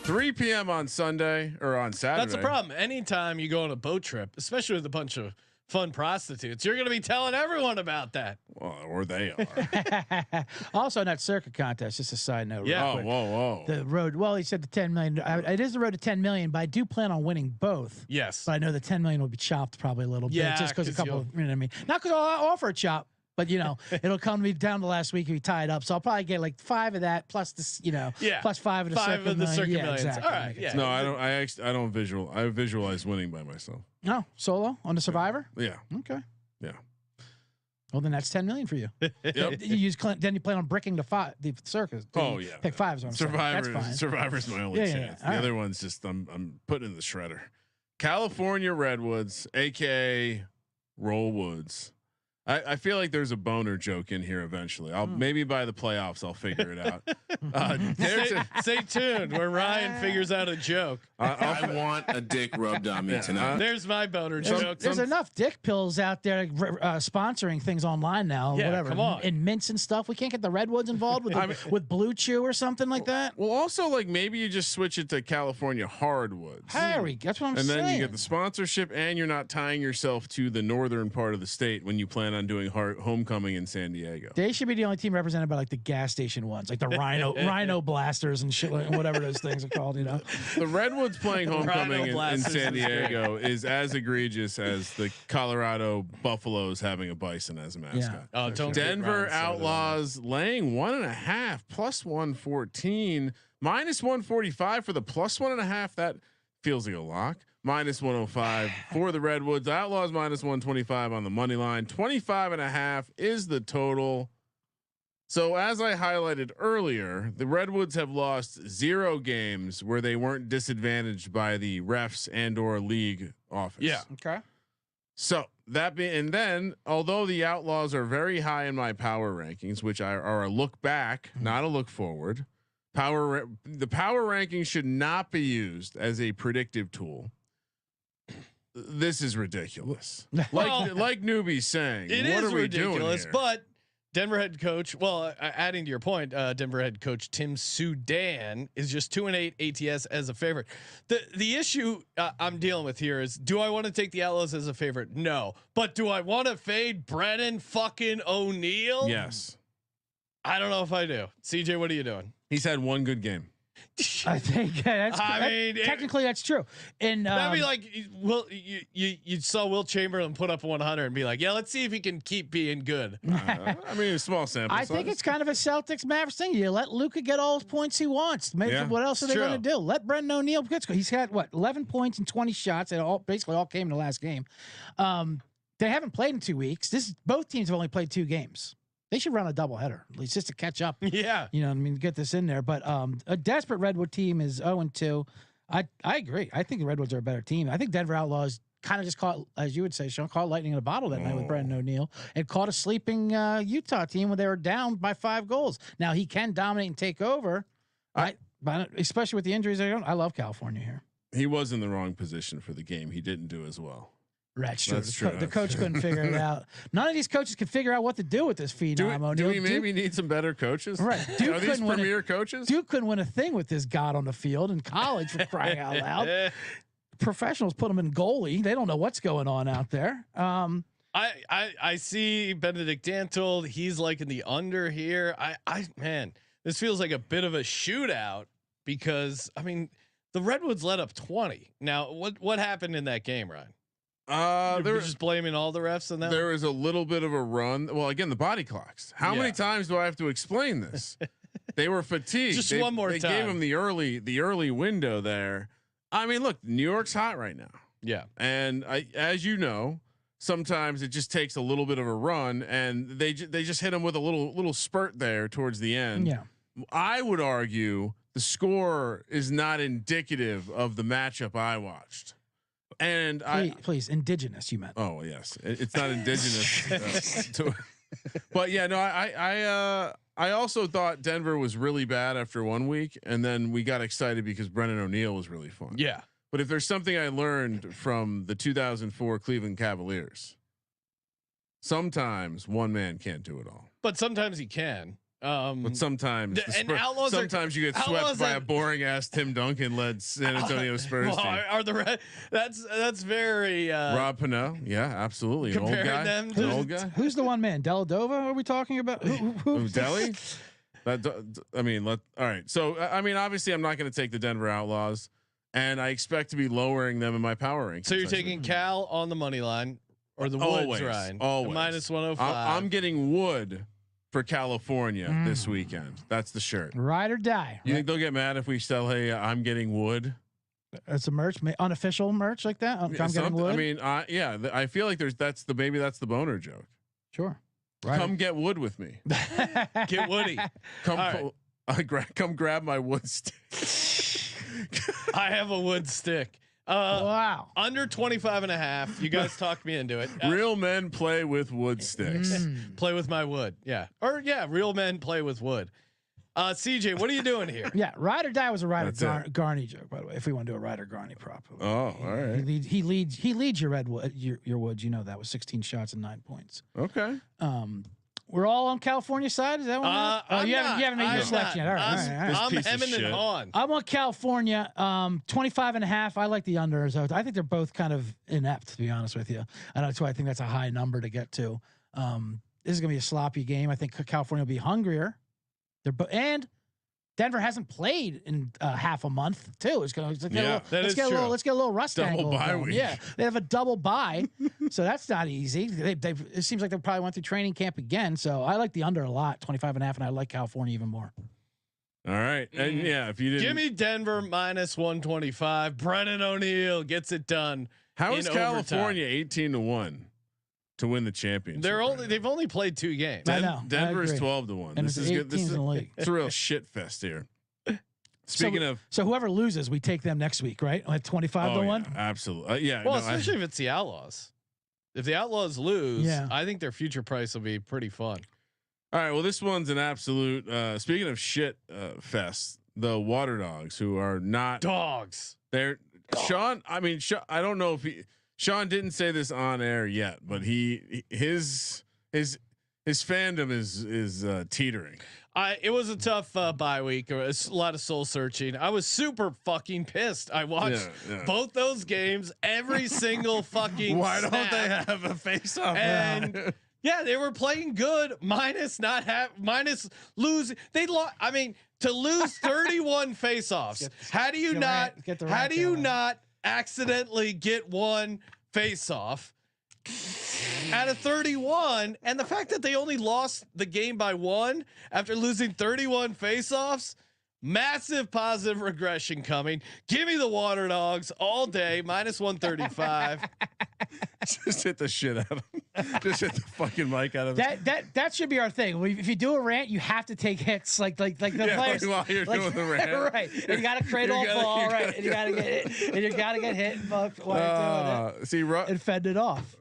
3 p.m. on Sunday or on Saturday. That's the problem. Anytime you go on a boat trip, especially with a bunch of fun prostitutes, you're going to be telling everyone about that. Well, or they are. Also, in that circuit contest, just a side note. Yeah. real Oh, quick. whoa. The road. Well, he said the 10 million. It is the road to 10 million, but I do plan on winning both. Yes. But I know the 10 million will be chopped probably a little Yeah, bit, just because a 'cause couple. you'll- You know what I mean? Not because I'll offer a chop, but it'll come to me down to last week if we tie it up. So I'll probably get like 5 of that plus this, Yeah. plus 5 of the 5 circuit of the million. circuit Yeah, millions. exactly. All right, Make it yeah. simple. No, I don't. I don't visual. I visualize winning by myself. No, solo on the Survivor. Yeah. Okay. Yeah. Well, then that's 10 million for you. Yep. You use then you plan on bricking the circus. Oh yeah. Pick 5 is what I'm saying. That's fine. Survivor's my only Yeah, yeah, chance. yeah. The All other one's just I'm putting in the shredder. California Redwoods, aka Roll Woods. I feel like there's a boner joke in here eventually. Maybe by the playoffs I'll figure it out. Stay tuned where Ryan figures out a joke. I want a dick rubbed on me tonight. There's my boner joke. There's enough dick pills out there sponsoring things online now. Yeah, whatever. come on. And mints and stuff. We can't get the Redwoods involved with Blue Chew or something like that. Well, also like maybe you just switch it to California Hardwoods. Harry, that's what I'm And saying. then you get the sponsorship, and you're not tying yourself to the northern part of the state when you plan on doing homecoming in San Diego. They should be the only team represented by like the gas station ones, like the Rhino Blasters and shit, like whatever those things are called. The Redwoods playing homecoming in Blasters San is great. Diego is as egregious as the Colorado Buffaloes having a bison as a mascot. Oh, don't get Denver Ryan started on Outlaws laying 1.5 plus 114 minus 145 for the plus 1.5. That feels like a lock. Minus 105 for the Redwoods. Outlaws minus 125 on the money line. 25.5 is the total. So as I highlighted earlier, the Redwoods have lost 0 games where they weren't disadvantaged by the refs and or league office. Yeah. Okay. So that being, and then although the Outlaws are very high in my power rankings, which are a look back, not a look forward, The power ranking should not be used as a predictive tool. This is ridiculous. Like Neuby's saying, it what is are we ridiculous. doing here? But Denver head coach, well, adding to your point, Denver head coach Tim Sudan is just 2-8 ATS as a favorite. The issue I'm dealing with here is, do I want to take the Outlaws as a favorite? No, but do I want to fade Brennan fucking O'Neill? Yes. I don't know if I do. CJ, what are you doing? He's had one good game. I think technically that's true. And that'd be like, you saw Will Chamberlain put up 100 and be like, yeah, let's see if he can keep being good. I mean, a small sample. I think it's kind of a Celtics Mavericks thing. You let Luka get all his points he wants. Maybe what else are they going to do? Let Brendan O'Neill get. He's had 11 points and 20 shots. It basically all came in the last game. They haven't played in 2 weeks. Both teams have only played 2 games. They should run a doubleheader, at least just to catch up. Yeah, you know what I mean, get this in there. But a desperate Redwood team is 0-2. I agree. I think the Redwoods are a better team. I think Denver Outlaws kind of just caught, as you would say, Sean, caught lightning in a bottle that night with Brendan O'Neill, and caught a sleeping Utah team when they were down by 5 goals. Now he can dominate and take over, but especially with the injuries. I love California here. He was in the wrong position for the game. He didn't do as well. That's true. The coach couldn't figure it out. None of these coaches can figure out what to do with this phenom. Do we maybe need some better coaches? Right. Are these premier coaches? Duke couldn't win a thing with this god on the field in college, for crying out loud. Professionals put them in goalie. They don't know what's going on out there. I see Benedict Dantle. He's like in the under here. Man, this feels like a bit of a shootout because I mean the Redwoods let up 20. Now what happened in that game, Ryan? They're just blaming all the refs on that. There was a little bit of a run. Well, again, the body clocks. How many times do I have to explain this? They were fatigued. Just one more time. They gave them the early window there. I mean, look, New York's hot right now. Yeah, and as you know, sometimes it just takes a little bit of a run, and they just hit them with a little spurt there towards the end. Yeah, I would argue the score is not indicative of the matchup I watched. And please, indigenous, you meant. Oh yes, it's not indigenous. But yeah, no, I also thought Denver was really bad after 1 week, and then we got excited because Brendan O'Neill was really fun. Yeah. But if there's something I learned from the 2004 Cleveland Cavaliers, sometimes one man can't do it all. But sometimes he can. But sometimes you get swept by a boring ass Tim Duncan led San Antonio Spurs team. Are the that's very Rob Pannell? Yeah, absolutely. An old guy. Old guy. Who's the one man? Deladova? Are we talking about? Who? Delhi? I mean, all right. So I mean, obviously, I'm not going to take the Denver Outlaws, and I expect to be lowering them in my power ranking. So you're taking Cal on the money line or the Woods, Ryan? Always. Minus 105. I'm getting Wood for California this weekend. That's the shirt. Ride or die. You think they'll get mad if we sell? Hey, I'm getting Wood. It's a merch, unofficial merch like that. I'm getting Wood. I mean, yeah. I feel like that's the boner joke. Sure. Right. Come get Wood with me. Get Woody. Come grab my wood stick. I have a wood stick. Wow. Under 25.5. You guys talked me into it. Real men play with wood sticks. Play with my wood. Yeah. Or yeah, real men play with wood. CJ, what are you doing here? Yeah, ride or die was a Ryder Garney joke, by the way. If we want to do a Ryder Garney prop. Oh, all right. He leads your Redwood, your Woods. You know that was 16 shots and 9 points. Okay. We're all on California side. Is that one? You haven't made your selection yet. All right. I'm hemming and hawing. I want California 25.5. I like the unders. I think they're both kind of inept, to be honest with you. And that's why I think that's a high number to get to. This is gonna be a sloppy game. I think California will be hungrier. And Denver hasn't played in half a month too. Let's get a little rust angle. Bye week. Yeah, they have a double bye, so that's not easy. It seems like they probably went through training camp again. So I like the under a lot, 25.5, and I like California even more. All right, and yeah, if you didn't give me Denver minus 125, Brennan O'Neill gets it done. How is California 18-1? To win the championship, they've only played 2 games. I know. Denver is 12-1. And this is good. This is it's a real shit fest here. Speaking of, whoever loses, we take them next week, right? At 25-1. Yeah, absolutely. Yeah. Well, especially if it's the Outlaws. If the Outlaws lose, I think their future price will be pretty fun. All right. Well, this one's an absolute. Speaking of shit fest, the Waterdogs, who are not dogs. They're Sean. I mean, I don't know if Sean didn't say this on air yet, but his fandom is teetering. It was a tough bye week. A lot of soul searching. I was super fucking pissed. I watched both those games, every single fucking. Why snap. don't they have a face off? And yeah, they were playing good. Minus losing. They lost. I mean, to lose 31 faceoffs. How do you not accidentally get one face off out of 31? And the fact that they only lost the game by 1 after losing 31 faceoffs, massive positive regression coming. Give me the Waterdogs all day, minus 135. Just hit the shit out of him. Just hit the fucking mic out of him. That should be our thing. If you do a rant, you have to take hits like the players. While you're doing the rant, right? And you got to cradle a ball, right? And you got to get it, and you got to get hit while you're doing it. See, and fend it off.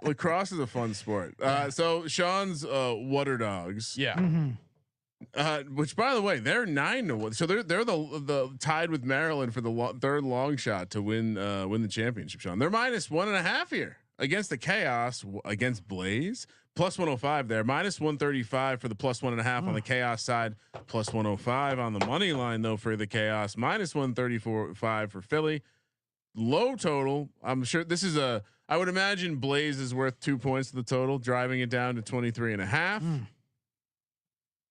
Lacrosse is a fun sport. So Sean's Waterdogs, which by the way, they're 9-1. So they're the tied with Maryland for the third long shot to win the championship. Sean, they're minus 1.5 here against the Chaos against Blaze. Plus 105 there, minus 135 for the plus 1.5 on the Chaos side, plus 105 on the money line though for the Chaos, minus 134.5 for Philly. Low total. I'm sure this is I would imagine Blaze is worth 2 points to the total, driving it down to 23.5.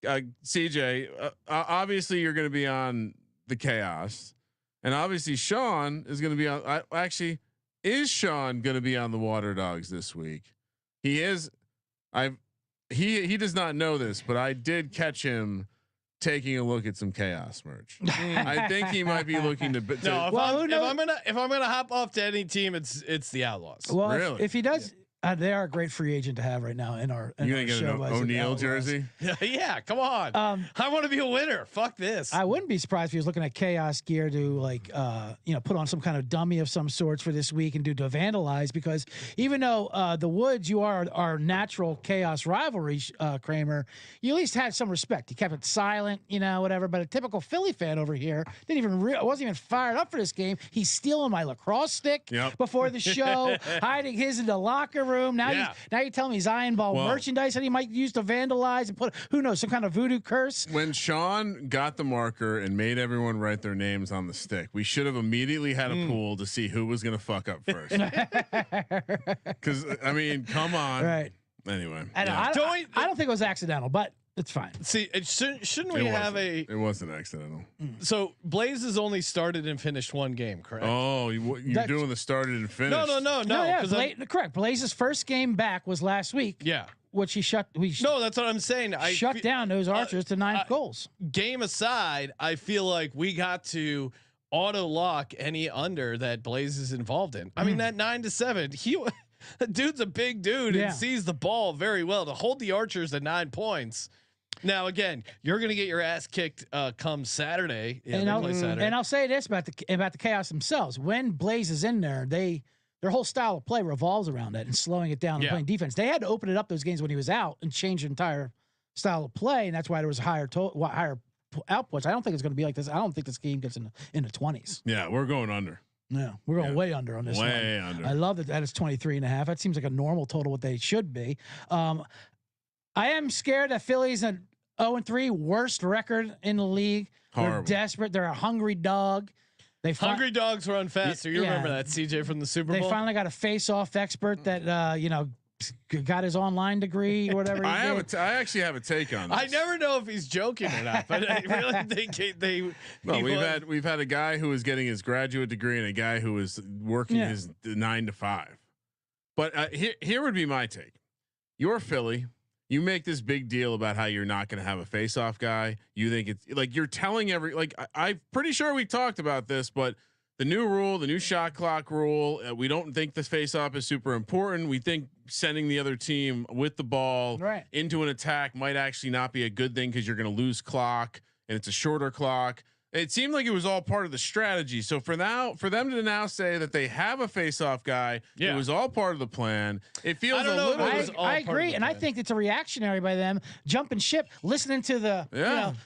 CJ, obviously you're going to be on the Chaos, and obviously Sean is going to be on. Is Sean going to be on the Waterdogs this week? He is. He does not know this, but I did catch him taking a look at some Chaos merch. I think he might be looking to. No, if I'm gonna hop off to any team, it's the Outlaws. Well, really? if he does. They are a great free agent to have right now in our. You gonna get an O'Neal jersey? Yeah, come on. I want to be a winner. Fuck this. I wouldn't be surprised if he was looking at Chaos gear to put on some kind of dummy of some sorts for this week and to vandalize, because even though the Woods, you are our natural Chaos rivalry, Kramer, you at least had some respect. You kept it silent, whatever. But a typical Philly fan over here wasn't even fired up for this game. He's stealing my lacrosse stick before the show, hiding his in the locker room. Now you're telling me he's eyeing ball merchandise that he might use to vandalize and put, who knows, some kind of voodoo curse. When Sean got the marker and made everyone write their names on the stick, we should have immediately had a pool to see who was going to fuck up first. Because I mean, come on. Right. Anyway, I don't think it was accidental, but it's fine. See, shouldn't we have a? It wasn't accidental. So Blaze has only started and finished one game, correct? Oh, you're doing the started and finished. No. Yeah, correct. Blaze's first game back was last week. Yeah. Which he shut. No, that's what I'm saying. I shut down those Archers to 9 goals. Game aside, I feel like we got to auto lock any under that Blaze is involved in. I mean, that 9-7. The dude's a big dude and sees the ball very well to hold the Archers at 9 points. Now, again, you're going to get your ass kicked come Saturday. And I'll say this about the Chaos themselves. When Blaze is in there, their whole style of play revolves around that and slowing it down and playing defense. They had to open it up those games when he was out and change the entire style of play, and that's why there was higher outputs. I don't think it's going to be like this. I don't think this game gets in the 20s. Yeah, we're going under. No, we're going way under on this one. Way under. I love that it's 23.5. That seems like a normal total, what they should be. I am scared that Philly's an 0-3, worst record in the league. Horrible. They're desperate. They're a hungry dog. Hungry dogs run faster. You remember that, CJ, from the Super Bowl? They finally got a face-off expert that got his online degree or whatever. I actually have a take on this. I never know if he's joking or not, but I really think we've had a guy who was getting his graduate degree and a guy who was working his 9 to 5. But here would be my take. You're Philly. You make this big deal about how you're not going to have a face-off guy. You think it's like you're telling I'm pretty sure we talked about this, but the new rule, the new shot clock rule, we don't think the face-off is super important. We think sending the other team with the ball into an attack might actually not be a good thing because you're going to lose clock and it's a shorter clock. It seemed like it was all part of the strategy. So for them to now say that they have a face-off guy, it was all part of the plan. It feels a little. I agree, and I think it's a reactionary by them jumping ship, listening to the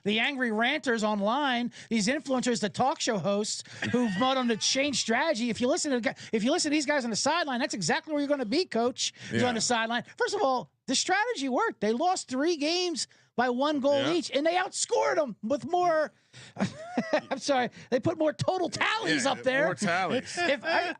the angry ranters online, these influencers, the talk show hosts who want them to change strategy. If you listen to these guys on the sideline, that's exactly where you're going to be, coach. Is on the sideline. First of all, the strategy worked. They lost 3 games by 1 goal each, and they outscored them with more. I'm sorry, they put more total tallies up there. More tallies.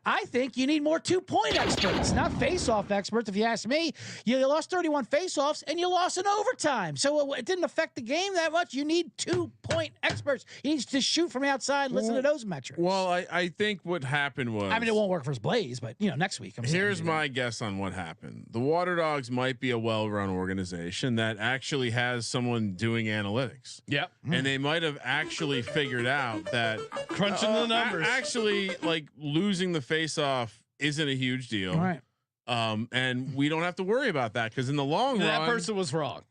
I think you need more 2-point experts, not face-off experts. If you ask me, you lost 31 face-offs and you lost in overtime, so it didn't affect the game that much. You need 2-point experts. You need to shoot from outside. Listen to those metrics. Well, I think what happened was. I mean, it won't work for Blaze, but next week. Here's my guess on what happened. The Waterdogs might be a well-run organization that actually has someone doing analytics. Yep, and they might have actually figured out that crunching the numbers, actually like losing the face-off isn't a huge deal, right? And we don't have to worry about that because in the long run, that person was wrong.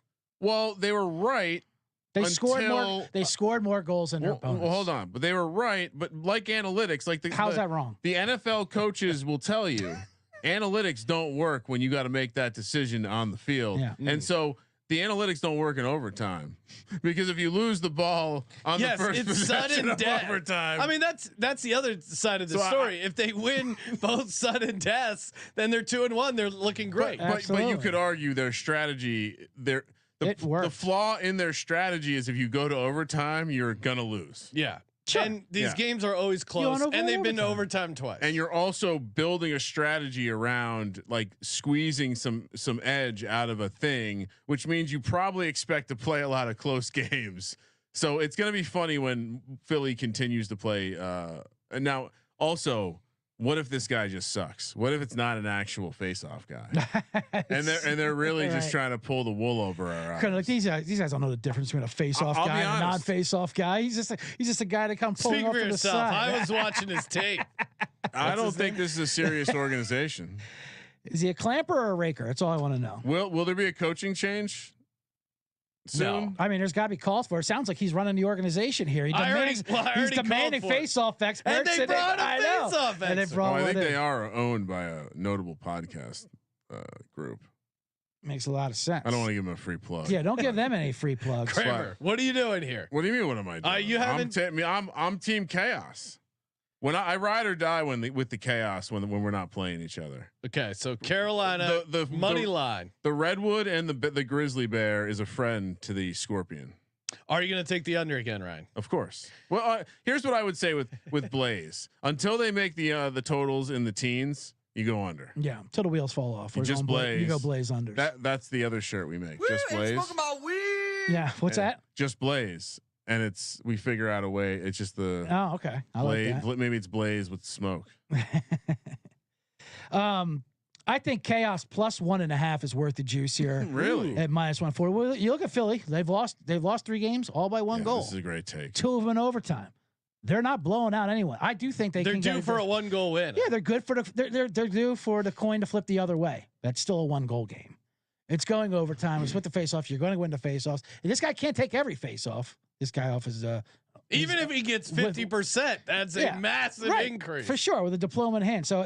Well, they were right. They scored more. They scored more goals than their opponents. Well, hold on, but they were right. But like analytics, like how's that wrong? The NFL coaches will tell you, analytics don't work when you got to make that decision on the field, and so. The analytics don't work in overtime because if you lose the ball on the first possession of overtime, I mean that's the other side of the story. If they win both sudden deaths, then they're 2-1. They're looking great. But you could argue their strategy. The flaw in their strategy is if you go to overtime, you're gonna lose. Yeah. Sure. And these games are always close, and they've been to overtime twice. And you're also building a strategy around like squeezing some edge out of a thing, which means you probably expect to play a lot of close games. So it's going to be funny when Philly continues to play. And now also, what if this guy just sucks? What if it's not an actual face-off guy? and they're really just trying to pull the wool over our eyes. Like these guys don't know the difference between a face-off guy and a non-face-off guy. He's just a guy that comes pulling off to the side. I was watching his tape. I don't think this is a serious organization. Is he a clamper or a raker? That's all I want to know. Will there be a coaching change soon? No. I mean, there's got to be calls for it. Sounds like he's running the organization here. He's demanding face-off experts. And they brought a face-off expert. I think they are owned by a notable podcast group. Makes a lot of sense. I don't want to give them a free plug. Yeah, don't give them any free plugs. Kramer, what are you doing here? What do you mean? What am I doing? You haven't. I'm Team Chaos. When I ride or die with the chaos when we're not playing each other. Okay, so Carolina, the money line. The Redwood and the grizzly bear is a friend to the scorpion. Are you going to take the under again, Ryan? Of course. Well, here's what I would say with Blaze. Until they make the totals in the teens, you go under. Yeah, till the wheels fall off. You just Blaze. You go Blaze under. That's the other shirt we make. Just Blaze. Talking about weed. Yeah. What's that? Just Blaze. And we figure out a way. It's just the okay. Blaze, like that. Maybe it's Blaze with smoke. I think Chaos plus 1.5 is worth the juice here. Really? At -140. Well, you look at Philly. They've lost 3 games all by 1 goal. This is a great take. 2 of them in overtime. They're not blowing out anyone. I do think they're due for a 1-goal win. Yeah, they're good for they're due for the coin to flip the other way. That's still a 1-goal game. It's going overtime. It's with the face-off. You're going to win the face-offs. And this guy can't take every face-off. This guy off his even if he gets 50%, that's a massive increase for sure with a diploma in hand. So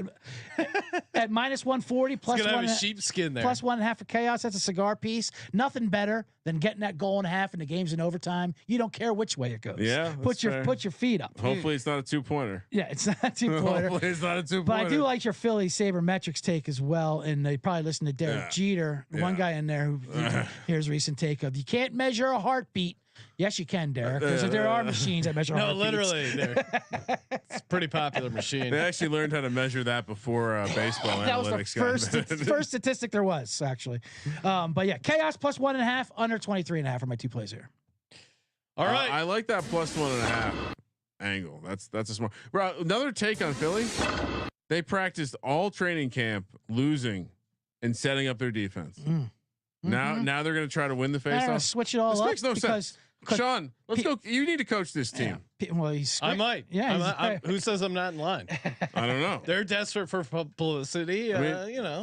at -140 plus have a sheepskin there. Plus 1.5 for Chaos. That's a cigar piece. Nothing better than getting that goal and a half in the games in overtime. You don't care which way it goes. Yeah, put your feet up. Hopefully it's not a 2-pointer. Yeah, it's not a 2-pointer. Hopefully it's not a 2-pointer. But I do like your Philly sabermetrics take as well. And they probably listen to Derek Jeter, one guy in there who here's recent take of you can't measure a heartbeat. Yes, you can, Derek. There are machines that measure. No, literally, it's a pretty popular machine. They actually learned how to measure that before baseball that analytics. Was the first statistic there was actually. But yeah, Chaos plus 1.5, under 23.5 are my 2 plays here. All right, I like that plus 1.5 angle. That's a smart. Bro, another take on Philly. They practiced all training camp losing and setting up their defense. Now they're going to try to win the faceoff. Switch it all this up. Makes no sense. Sean, let's go. You need to coach this team. Yeah. Well, I might. Yeah. Who says I'm not in line? I don't know. They're desperate for publicity.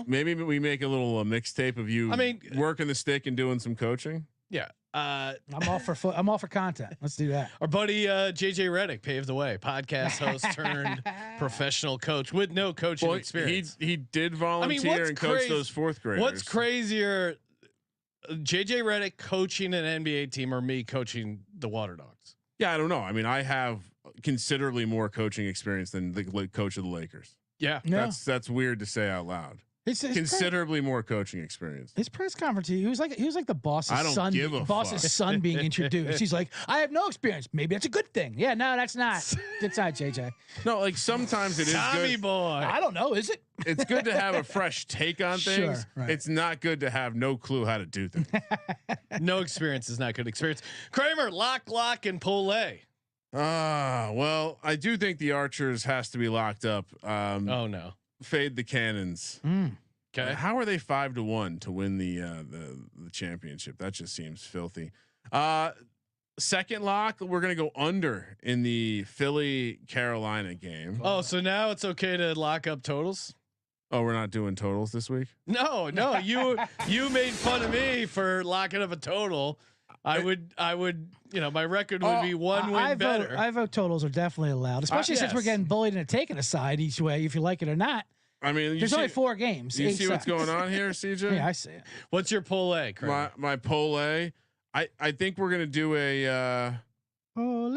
Maybe we make a little mixtape of you. working the stick and doing some coaching. Yeah. I'm all for content. Let's do that. Our buddy JJ Redick paved the way. Podcast host turned professional coach with no coaching experience. He did volunteer and coach those fourth graders. What's crazier, JJ Redick coaching an NBA team or me coaching the Waterdogs? Yeah, I don't know. I mean, I have considerably more coaching experience than the coach of the Lakers. Yeah, that's weird to say out loud. It's Considerably more coaching experience. His press conference, he was like the boss's son. Boss's son being introduced. He's like, I have no experience. Maybe that's a good thing. Yeah, no, that's not. Good side, JJ. No, like sometimes it is Tommy good. boy. I don't know. Is it? It's good to have a fresh take on things. Sure, right. It's not good to have no clue how to do things. No experience is not good experience. Kramer, lock, and pull. Well, I do think the Archers has to be locked up. Oh no. Fade the Cannons. Okay. How are they 5-1 to win the championship? That just seems filthy. Second lock, we're gonna go under in the Philly Carolina game. Oh, so now it's okay to lock up totals? Oh, we're not doing totals this week? No, you made fun of me for locking up a total. I would, my record would be one win better. I vote totals are definitely allowed, especially since we're getting bullied and taken aside each way, if you like it or not. I mean, there's only 4 games. You see what's going on here, CJ? Yeah, I see it. What's your pull A, Craig? My pull A. I think we're gonna do a pull.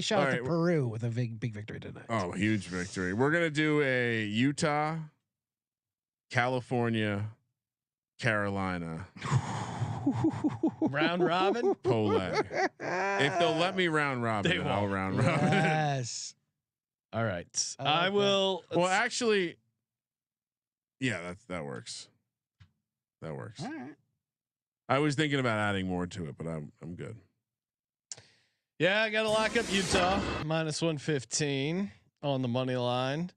Shout out to Peru with a big victory tonight. Oh, huge victory. We're gonna do a Utah, California, Carolina. Round robin? Pull A. If they'll let me round robin, then I'll round robin. Yes. All right. I will. Well, actually, yeah, that works. That works. All right. I was thinking about adding more to it, but I'm good. Yeah, I got to lock up Utah -115 on the money line.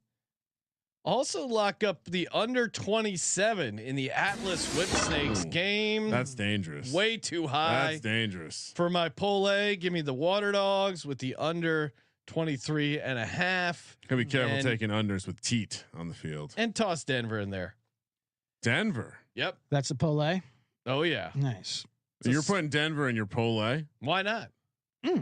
Also lock up the under 27 in the Atlas Whipsnakes game. That's dangerous. Way too high. That's dangerous. For my pull A, give me the Waterdogs with the under 23.5. Gotta be careful taking unders with teat on the field. And toss Denver in there. Denver. Yep. That's a pull A. Oh yeah. Nice. So you're putting Denver in your pull A? Why not?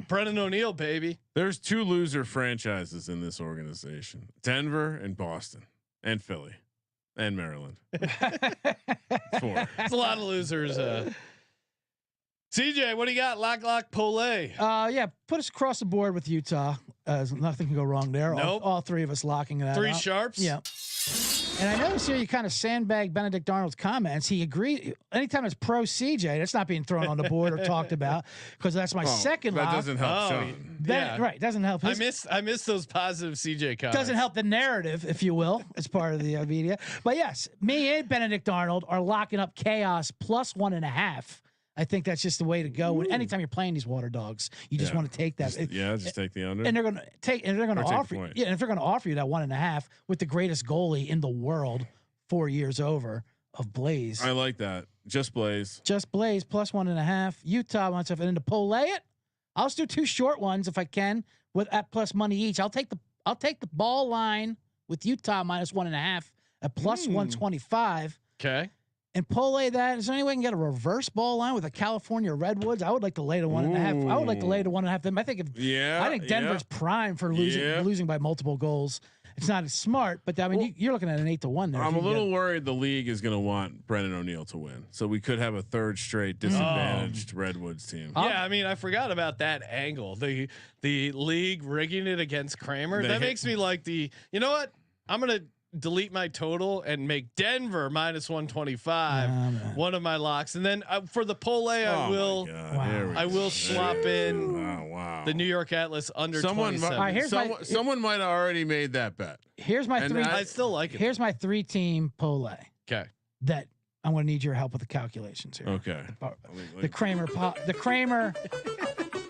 Brennan O'Neill, baby. There's 2 loser franchises in this organization: Denver and Boston. And Philly, and Maryland. 4. It's a lot of losers. CJ, what do you got? Lock, pull A. Yeah, put us across the board with Utah. Nothing can go wrong there. Nope. All 3 of us locking that. 3 out. sharps. Yeah. And I noticed here you kind of sandbag Benedict Arnold's comments. He agreed. Anytime it's pro CJ, that's not being thrown on the board or talked about, because that's my second lock. That doesn't help Sean. Right, doesn't help. I miss those positive CJ comments. Doesn't help the narrative, if you will, as part of the media. But yes, me and Benedict Arnold are locking up chaos +1.5. I think that's just the way to go. Anytime you're playing these Waterdogs, you just want to take that. Just take the under. And they're going to take. And they're going to offer. And if they're going to offer you that 1.5 with the greatest goalie in the world, 4 years over of Blaze. I like that. Just Blaze. Just Blaze +1.5. Utah wants to, and to pull it. I'll just do 2 short ones if I can with at plus money each. I'll take the ball line with Utah -1.5 at +125. Okay. And parlay that. Is there any way I can get a reverse ball line with a California Redwoods? I would like to lay to 1.5. I would like to lay to 1.5. I think Denver's prime for losing by multiple goals. It's not as smart, but I mean, you're looking at an 8-1 there. I'm a little worried the league is going to want Brennan O'Neill to win, so we could have a 3rd straight disadvantaged Redwoods team. Yeah, I mean, I forgot about that angle. The league rigging it against Kramer. That makes me like you know what? I'm gonna delete my total and make Denver -125 one of my locks, and then for the pull A, I will swap in the New York Atlas under 27. Someone might have already made that bet. Here's my 3. I still like it. Here's my 3-team pull A. Okay. That I'm going to need your help with the calculations here. Okay. The Kramer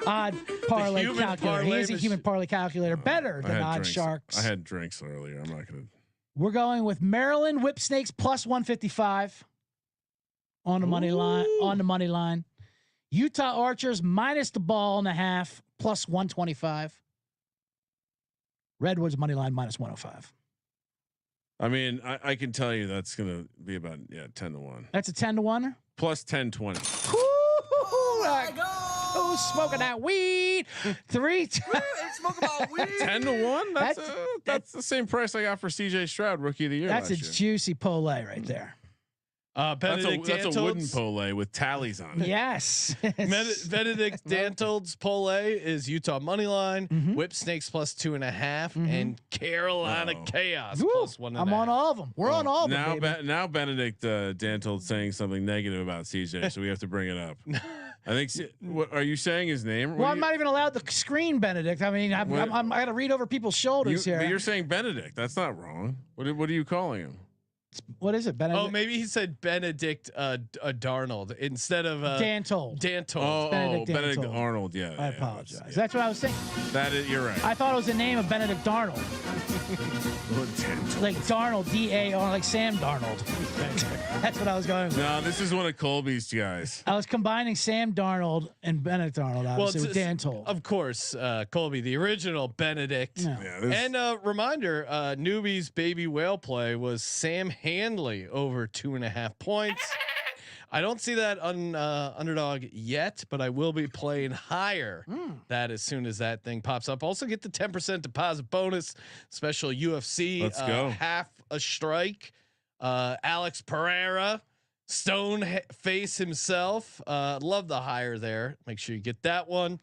odd parlay calculator. He is a human parlay calculator, better than Odd Sharks. I had drinks earlier. I'm not going to. We're going with Maryland Whipsnakes +155 on the money line. Utah Archers minus the ball and a half +125. Redwoods money line -105. I mean, I can tell you that's gonna be about 10-1. That's a 10-1. Plus 10-20. Who's smoking that weed? 3 Smoke about weed. 10-1. That's the same price I got for C.J. Stroud, Rookie of the Year. That's a last year. juicy parlay right there. Benedict That's a wooden pole with tallies on it. Yes. Benedict Dantold's parlay is Utah money line, Whipsnakes plus 2.5, and Carolina Chaos Woo, plus 1.5. I'm on all of them. We're on all of them. Now, now Benedict Dantold's saying something negative about CJ, so we have to bring it up. I think. What are you saying his name? Well, I'm not even allowed to screen Benedict. I mean, I got to read over people's shoulders here. But you're saying Benedict. That's not wrong. What are you calling him? What is it, Benedict? Oh, maybe he said Benedict Darnold instead of Dantold. Dantold. Benedict Dantold. Arnold. Yeah, I apologize. That's what I was thinking. You're right. I thought it was the name of Benedict Darnold. Like Darnold, D-A-R, like Sam Darnold. That's what I was going with. No, this is one of Colby's guys. I was combining Sam Darnold and Benedict Darnold, obviously, with Dantold. Of course, Colby, the original Benedict. Yeah. And reminder, Newby's baby whale play was Sam Handley over 2.5 points. I don't see that on Underdog yet, but I will be playing higher that as soon as that thing pops up. Also get the 10% deposit bonus, special UFC. Let's go. Half a strike. Alex Pereira, Stone Face himself. Love the hire there. Make sure you get that one.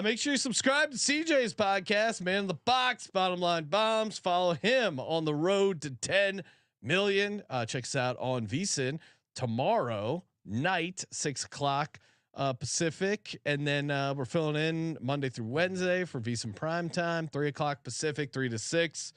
Make sure you subscribe to CJ's podcast, Man in the Box, Bottom Line Bombs. Follow him on the road to 10 million. Check us out on VSiN tomorrow night, 6 o'clock Pacific, and then we're filling in Monday through Wednesday for VSiN prime time, 3 o'clock Pacific, 3 to 6.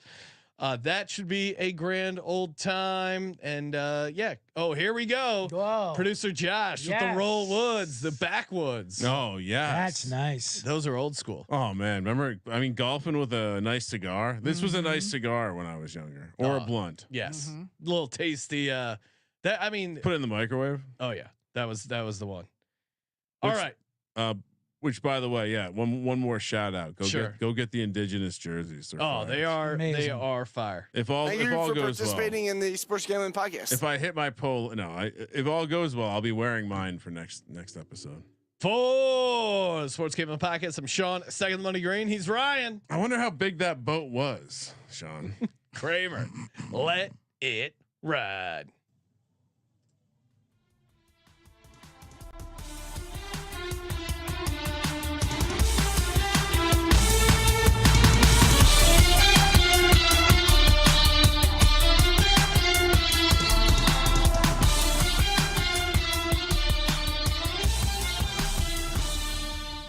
That should be a grand old time. And yeah. Oh, here we go. Whoa. Producer Josh with the Roll Woods, the backwoods. Oh yeah, That's nice. Those are old school. Oh man, remember? I mean, golfing with a nice cigar. This was a nice cigar when I was younger, or a blunt. Yes, little tasty. That I mean, Put it in the microwave. oh yeah, that was the one. All right. Which, by the way, one more shout out. Go get the Indigenous jerseys. They're fire. They are Amazing. they are fire. If all Thank you goes for participating well, in the Sports Gambling Podcast. if I hit my pole, if all goes well, I'll be wearing mine for next episode. For the Sports Gambling Podcast, I'm Sean. Second Money Green. He's Ryan I wonder how big that boat was, Sean. Kramer. Let it ride.